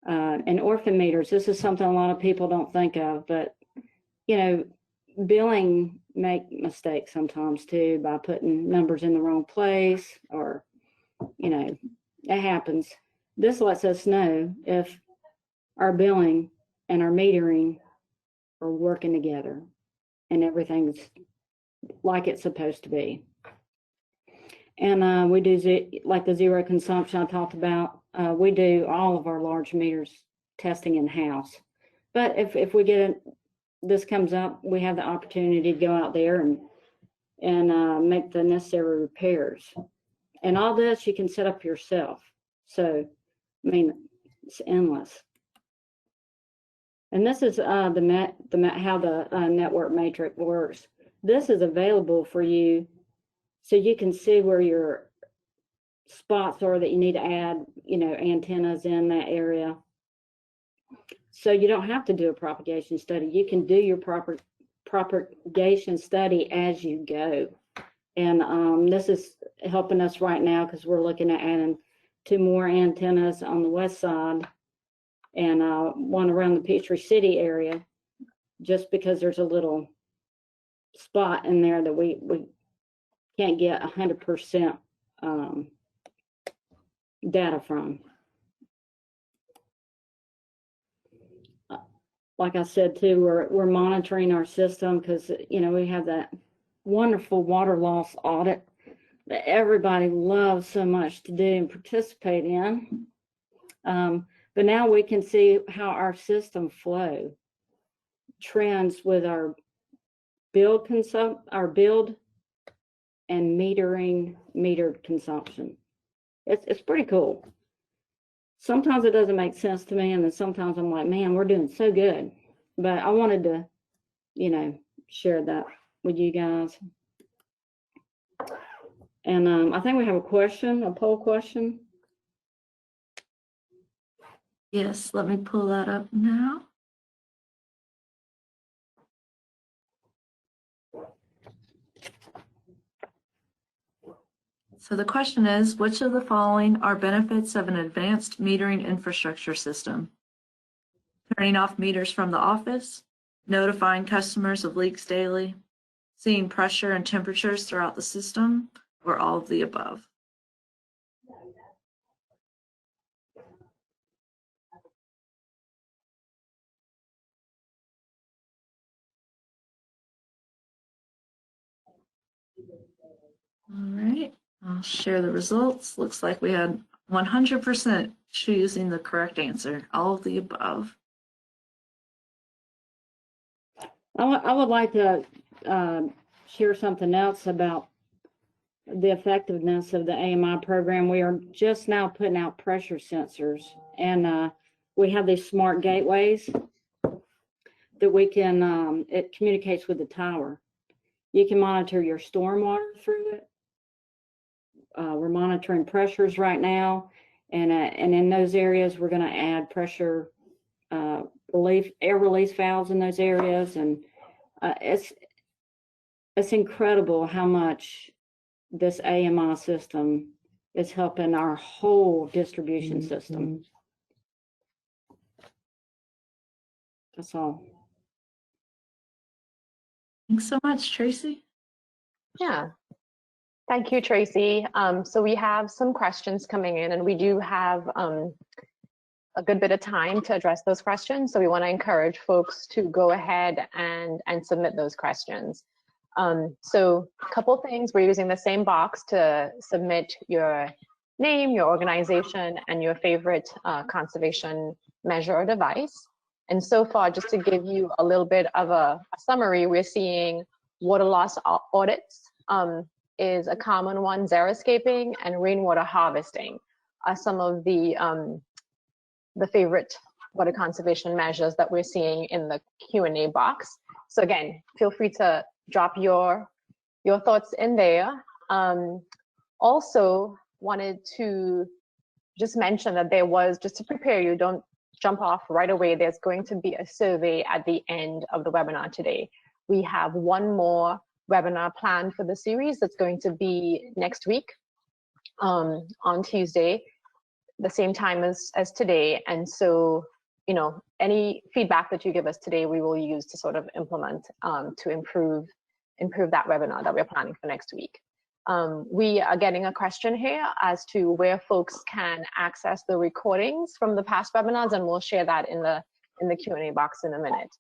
And orphan meters, this is something a lot of people don't think of, but, you know, billing make mistakes sometimes too by putting numbers in the wrong place, or, you know, it happens. This lets us know if our billing and our metering are working together and everything's like it's supposed to be. And we do like the zero consumption I talked about. We do all of our large meters testing in-house. But if we get this comes up, we have the opportunity to go out there and make the necessary repairs. And all this you can set up yourself. So, I mean, it's endless. And this is how the network matrix works. This is available for you so you can see where your spots are that you need to add, you know, antennas in that area. So you don't have to do a propagation study. You can do your propagation study as you go. And this is helping us right now because we're looking at adding 2 more antennas on the west side and one around the Peachtree City area, just because there's a little spot in there that we can't get 100% data from. Like I said too, we're monitoring our system because, you know, we have that wonderful water loss audit that everybody loves so much to do and participate in. But now we can see how our system flow trends with our build and metered consumption. It's pretty cool. Sometimes it doesn't make sense to me, and then sometimes I'm like, man, we're doing so good. But I wanted to, you know, share that with you guys. And I think we have a question, a poll question. Yes, let me pull that up now. So the question is, which of the following are benefits of an advanced metering infrastructure system? Turning off meters from the office, notifying customers of leaks daily, seeing pressure and temperatures throughout the system, or all of the above? All right, I'll share the results. Looks like we had 100% choosing the correct answer, all of the above. I would like to share something else about the effectiveness of the AMI program. We are just now putting out pressure sensors, and we have these smart gateways that we can, it communicates with the tower. You can monitor your stormwater through it. We're monitoring pressures right now, and in those areas, we're going to add pressure air release valves in those areas, and it's incredible how much this AMI system is helping our whole distribution system. That's all. Thanks so much, Tracy. Yeah. Thank you, Tracy. So we have some questions coming in, and we do have a good bit of time to address those questions. So we want to encourage folks to go ahead and submit those questions. So a couple things, we're using the same box to submit your name, your organization, and your favorite conservation measure or device. And so far, just to give you a little bit of a summary, we're seeing water loss audits is a common one, xeriscaping and rainwater harvesting are some of the favorite water conservation measures that we're seeing in the Q&A box. So again, feel free to drop your thoughts in there. Also wanted to just mention that there was, just to prepare you, don't jump off right away, there's going to be a survey at the end of the webinar today. We have one more webinar planned for the series that's going to be next week on Tuesday, the same time as today. And so, you know, any feedback that you give us today, we will use to sort of implement to improve that webinar that we're planning for next week. We are getting a question here as to where folks can access the recordings from the past webinars, and we'll share that in the Q&A box in a minute.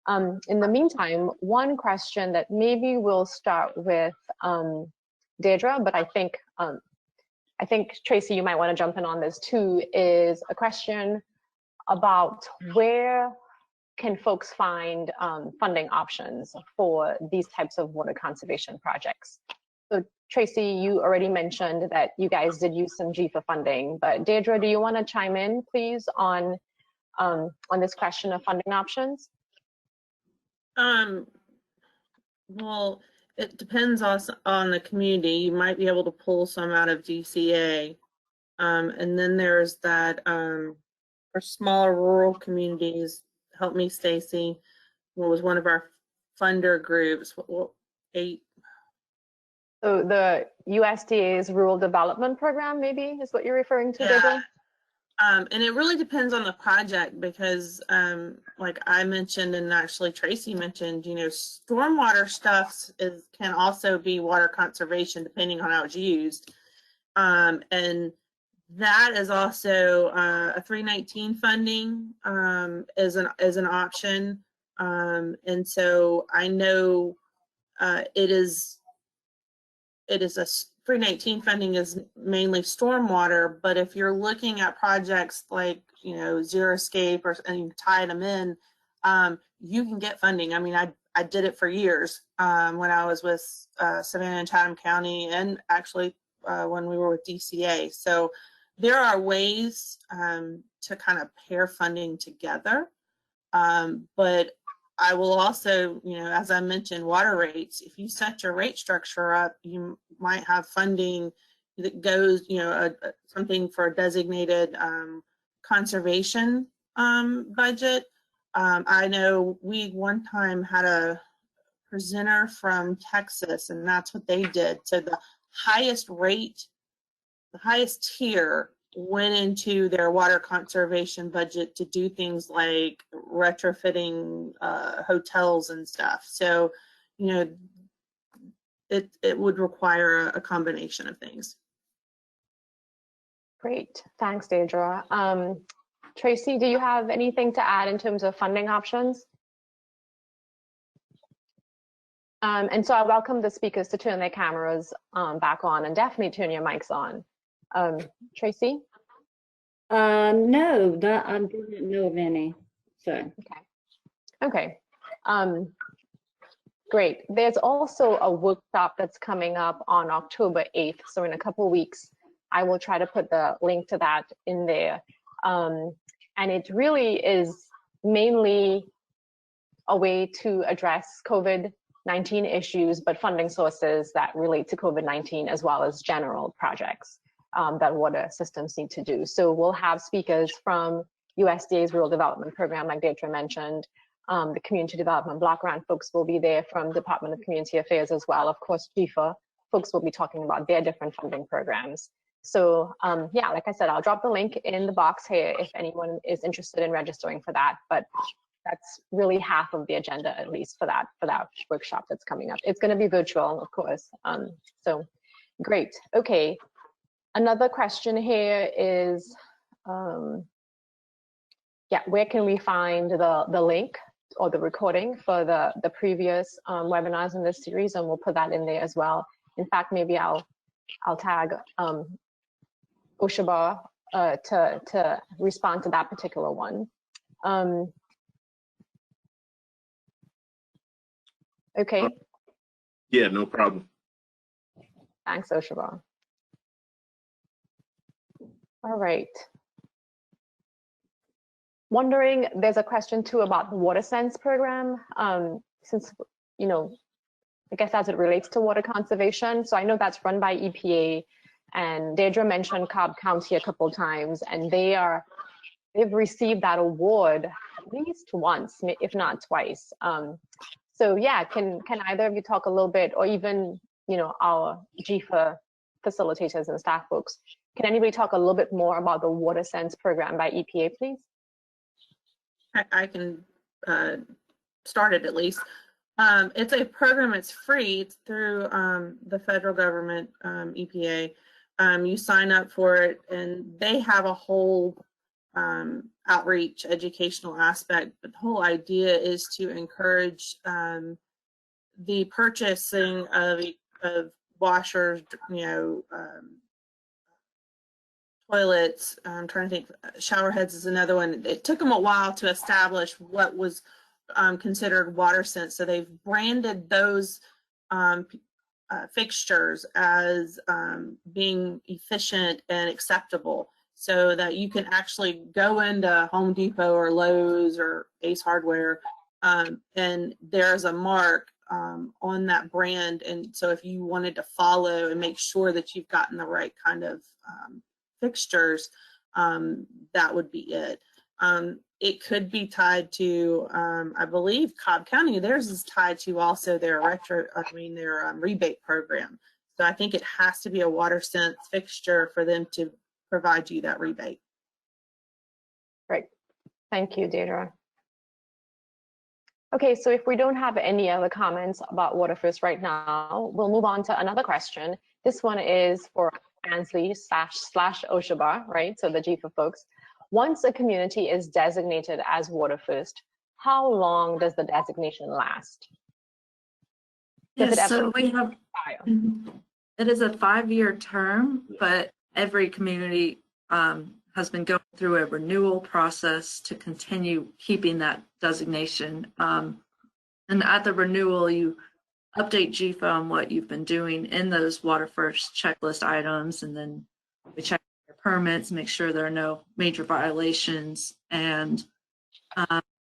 In the meantime, one question that maybe we'll start with Deirdre, but I think Tracy, you might want to jump in on this too, is a question about where can folks find funding options for these types of water conservation projects. So Tracy, you already mentioned that you guys did use some GFA funding, but Deirdre, do you want to chime in, please, on this question of funding options? Well, it depends also on the community. You might be able to pull some out of DCA. And then there's that for smaller rural communities. Help me, Stacy. What was one of our funder groups? What 8? So the USDA's Rural Development Program, maybe, is what you're referring to, Deirdre? And it really depends on the project because, like I mentioned, and actually Tracy mentioned, you know, stormwater stuff can also be water conservation depending on how it's used. And that is also a 319 funding is an option. And so I know it is a 319 funding is mainly stormwater, but if you're looking at projects like, you know, Xeriscape and you tie them in, you can get funding. I mean, I did it for years when I was with Savannah and Chatham County, and actually when we were with DCA. So there are ways to kind of pair funding together. But I will also, you know, as I mentioned, water rates, if you set your rate structure up, you might have funding that goes, you know, something for a designated conservation budget. I know we one time had a presenter from Texas, and that's what they did. So the highest rate, the highest tier went into their water conservation budget to do things like retrofitting hotels and stuff. So, you know, it would require a combination of things. Great, thanks, Deidre. Tracy, do you have anything to add in terms of funding options? And so I welcome the speakers to turn their cameras back on, and definitely turn your mics on. Tracy? No, I didn't know of any. So Okay. Great. There's also a workshop that's coming up on October 8th. So in a couple of weeks, I will try to put the link to that in there. And it really is mainly a way to address COVID-19 issues, but funding sources that relate to COVID-19 as well as general projects that water systems need to do. So we'll have speakers from USDA's Rural Development Program, like Deidre mentioned. The Community Development Block Grant folks will be there from Department of Community Affairs as well. Of course, GIFA folks will be talking about their different funding programs. So yeah, like I said, I'll drop the link in the box here if anyone is interested in registering for that. But that's really half of the agenda, at least for that workshop that's coming up. It's going to be virtual, of course. So great. Okay. Another question here is, yeah, where can we find the link or the recording for the previous webinars in this series? And we'll put that in there as well. In fact, maybe I'll tag Oshaba to respond to that particular one. Okay. Yeah, no problem. Thanks, Oshaba. All right. Wondering, there's a question too about the WaterSense program, since, you know, I guess as it relates to water conservation. So I know that's run by EPA, and Deidre mentioned Cobb County a couple times, and they've received that award at least once, if not twice. So yeah, can either of you talk a little bit, or even, you know, our GIFA facilitators and staff folks, can anybody talk a little bit more about the WaterSense program by EPA, please? I can start it at least. It's a program, it's free, it's through the federal government, EPA. You sign up for it, and they have a whole outreach educational aspect, but the whole idea is to encourage the purchasing of washers, you know, toilets. I'm trying to think, shower heads is another one. It took them a while to establish what was considered WaterSense. So they've branded those fixtures as being efficient and acceptable, so that you can actually go into Home Depot or Lowe's or Ace Hardware, and there's a mark on that brand. And so if you wanted to follow and make sure that you've gotten the right kind of fixtures, that would be it. It could be tied to, I believe Cobb County, theirs is tied to also their rebate program. So I think it has to be a WaterSense fixture for them to provide you that rebate. Great, thank you, Deidre. Okay, so if we don't have any other comments about WaterFirst right now, we'll move on to another question. This one is for Ansley / Oshaba, right? So the GIFA folks. Once a community is designated as WaterFirst, how long does the designation last? Yes, so we have, It is a 5-year term, but every community has been going through a renewal process to continue keeping that designation. And at the renewal, you update GFA on what you've been doing in those WaterFirst checklist items, and then we check your permits, make sure there are no major violations, and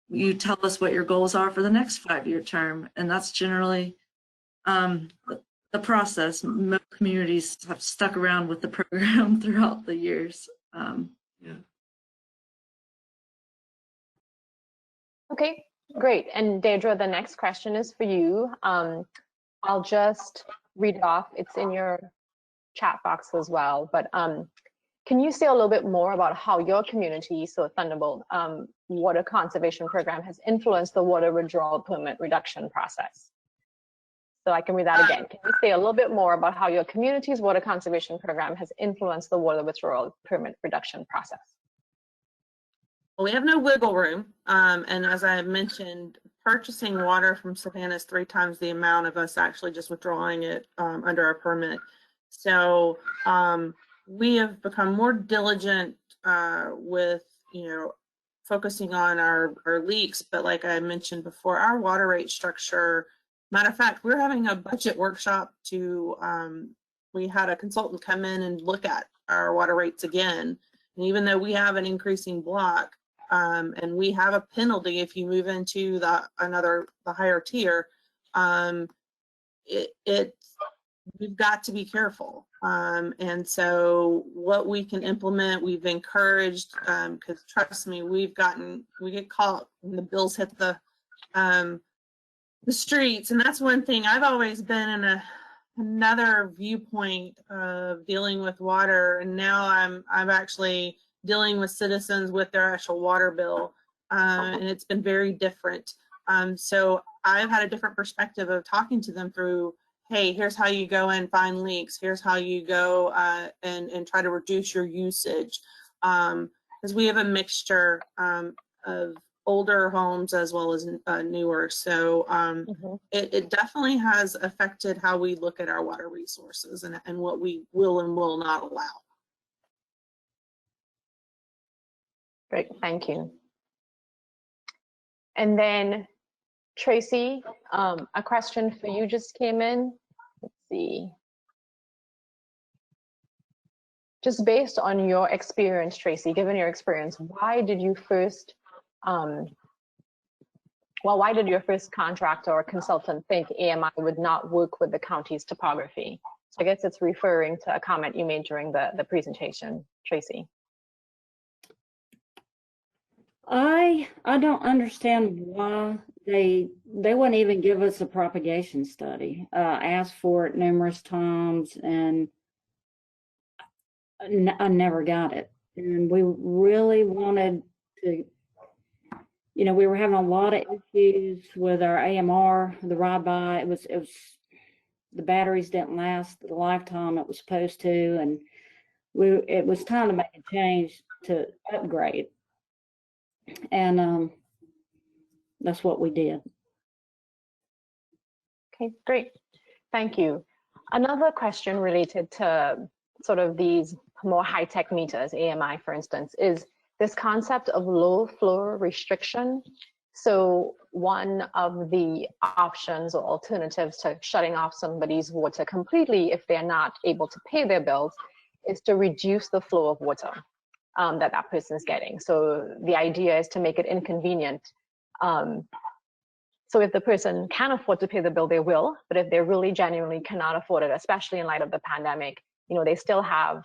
you tell us what your goals are for the next 5-year term, and that's generally the process. Most communities have stuck around with the program throughout the years. Yeah. Okay, great. And Deidre, the next question is for you. I'll just read it off. It's in your chat box as well. But can you say a little bit more about how your community, so Thunderbolt Water Conservation Program, has influenced the water withdrawal permit reduction process? So I can read that again. Can you say a little bit more about how your community's water conservation program has influenced the water withdrawal permit reduction process? Well, we have no wiggle room. And as I mentioned, purchasing water from Savannah is 3 times the amount of us actually just withdrawing it under our permit. So we have become more diligent with, focusing on our leaks. But like I mentioned before, our water rate structure, matter of fact, we're having a budget workshop to, we had a consultant come in and look at our water rates again. And even though we have an increasing block, and we have a penalty if you move into the higher tier, we've got to be careful. And so what we can implement, we've encouraged, because trust me, we get caught when the bills hit the streets. And that's one thing. I've always been in another viewpoint of dealing with water, and now I'm actually dealing with citizens with their actual water bill, and it's been very different. So I've had a different perspective of talking to them through, hey, here's how you go and find leaks. Here's how you go and try to reduce your usage. Because we have a mixture of older homes as well as newer. So it definitely has affected how we look at our water resources and what we will and will not allow. Great, thank you. And then Tracy, a question for you just came in. Let's see. Just based on your experience, Tracy, given your experience, why did your first contractor or consultant think AMI would not work with the county's topography? So I guess it's referring to a comment you made during the presentation, Tracy. I don't understand why they wouldn't even give us a propagation study. Asked for it numerous times, and I never got it. And we really wanted to, we were having a lot of issues with our AMR, the ride-by. It was the batteries didn't last the lifetime it was supposed to, and it was time to make a change to upgrade. And that's what we did. Okay, great. Thank you. Another question related to sort of these more high-tech meters, AMI, for instance, is this concept of low flow restriction. So one of the options or alternatives to shutting off somebody's water completely if they're not able to pay their bills is to reduce the flow of water that person is getting. So the idea is to make it inconvenient. So if the person can afford to pay the bill, they will. But if they really genuinely cannot afford it, especially in light of the pandemic, they still have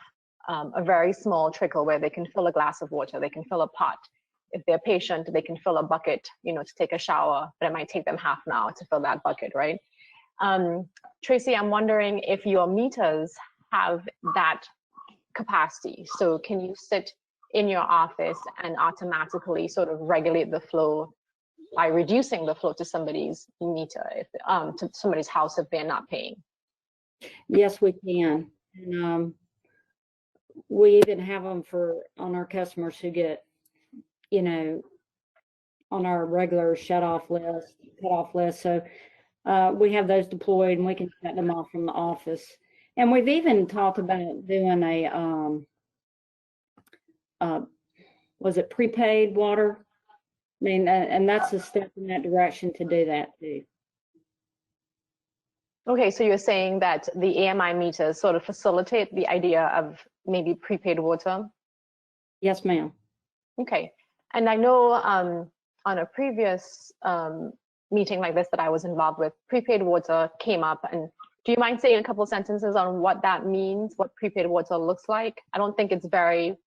a very small trickle where they can fill a glass of water, they can fill a pot. If they're patient, they can fill a bucket, to take a shower, but it might take them half an hour to fill that bucket, right? Tracy, I'm wondering if your meters have that capacity. So can you sit in your office and automatically sort of regulate the flow by reducing the flow to somebody's meter, to somebody's house if they're not paying? Yes, we can. And we even have them on our customers who get, on our regular cutoff list. So we have those deployed, and we can shut them off from the office. And we've even talked about doing a, was it prepaid water? I mean, and that's a step in that direction to do that too. Okay, so you're saying that the AMI meters sort of facilitate the idea of maybe prepaid water? Yes, ma'am. Okay, and I know on a previous meeting like this that I was involved with, prepaid water came up. And do you mind saying a couple sentences on what that means, what prepaid water looks like? I don't think it's very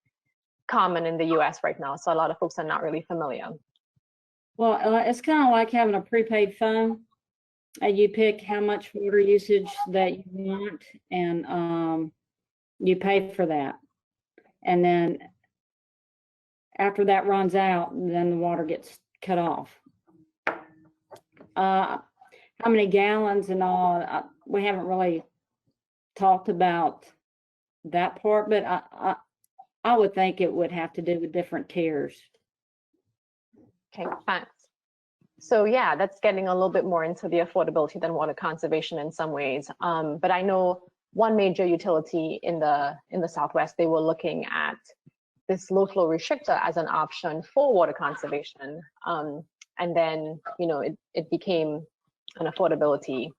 common in the US right now, so a lot of folks are not really familiar. Well, it's kind of like having a prepaid phone. You pick how much water usage that you want, and you pay for that. And then after that runs out, then the water gets cut off. How many gallons and all, we haven't really talked about that part, but I would think it would have to do with different tiers. Okay, thanks. So yeah, that's getting a little bit more into the affordability than water conservation in some ways. But I know one major utility in the Southwest, they were looking at this low flow restrictor as an option for water conservation. And then, you know, it became an affordability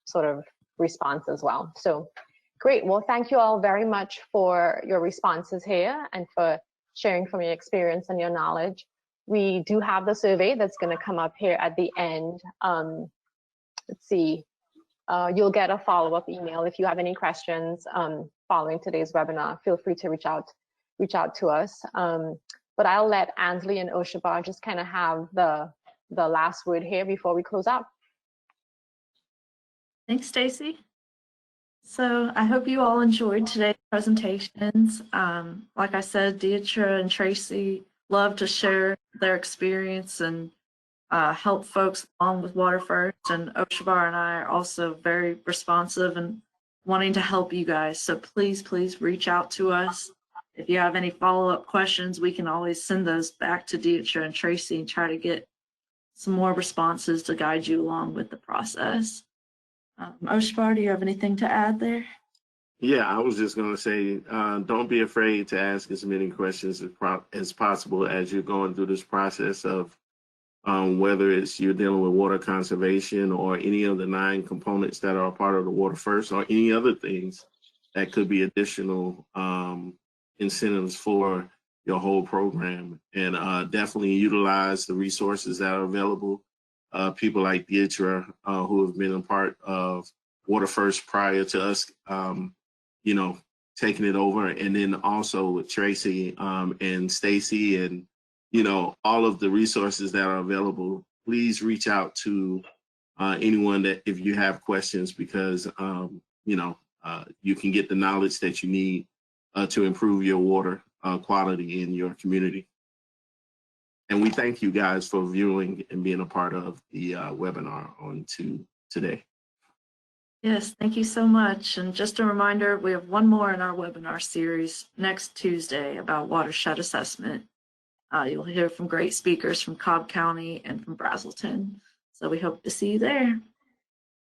sort of response as well. So great. Well, thank you all very much for your responses here and for sharing from your experience and your knowledge. We do have the survey that's going to come up here at the end. Let's see. You'll get a follow-up email if you have any questions following today's webinar. Feel free to reach out to us. But I'll let Ansley and Oshabar just kind of have the last word here before we close out. Thanks, Stacy. So I hope you all enjoyed today's presentations. Like I said, Deidre and Tracy love to share their experience and help folks along with WaterFirst, and Oshabar and I are also very responsive and wanting to help you guys. So please, please reach out to us. If you have any follow-up questions, we can always send those back to Deidre and Tracy and try to get some more responses to guide you along with the process. Oshabar, do you have anything to add there? Yeah, I was just going to say, don't be afraid to ask as many questions as possible as you're going through this process of whether it's you're dealing with water conservation or any of the 9 components that are a part of the WaterFirst, or any other things that could be additional incentives for your whole program. And definitely utilize the resources that are available. People like Deidre, who have been a part of WaterFirst prior to us, you know, taking it over, and then also with Tracy and Stacy, and you know, all of the resources that are available. Please reach out to anyone that if you have questions, because you know, you can get the knowledge that you need to improve your water quality in your community. And we thank you guys for viewing and being a part of the webinar on today. Yes, thank you so much. And just a reminder, we have one more in our webinar series next Tuesday about watershed assessment. You'll hear from great speakers from Cobb County and from Brazelton. So we hope to see you there.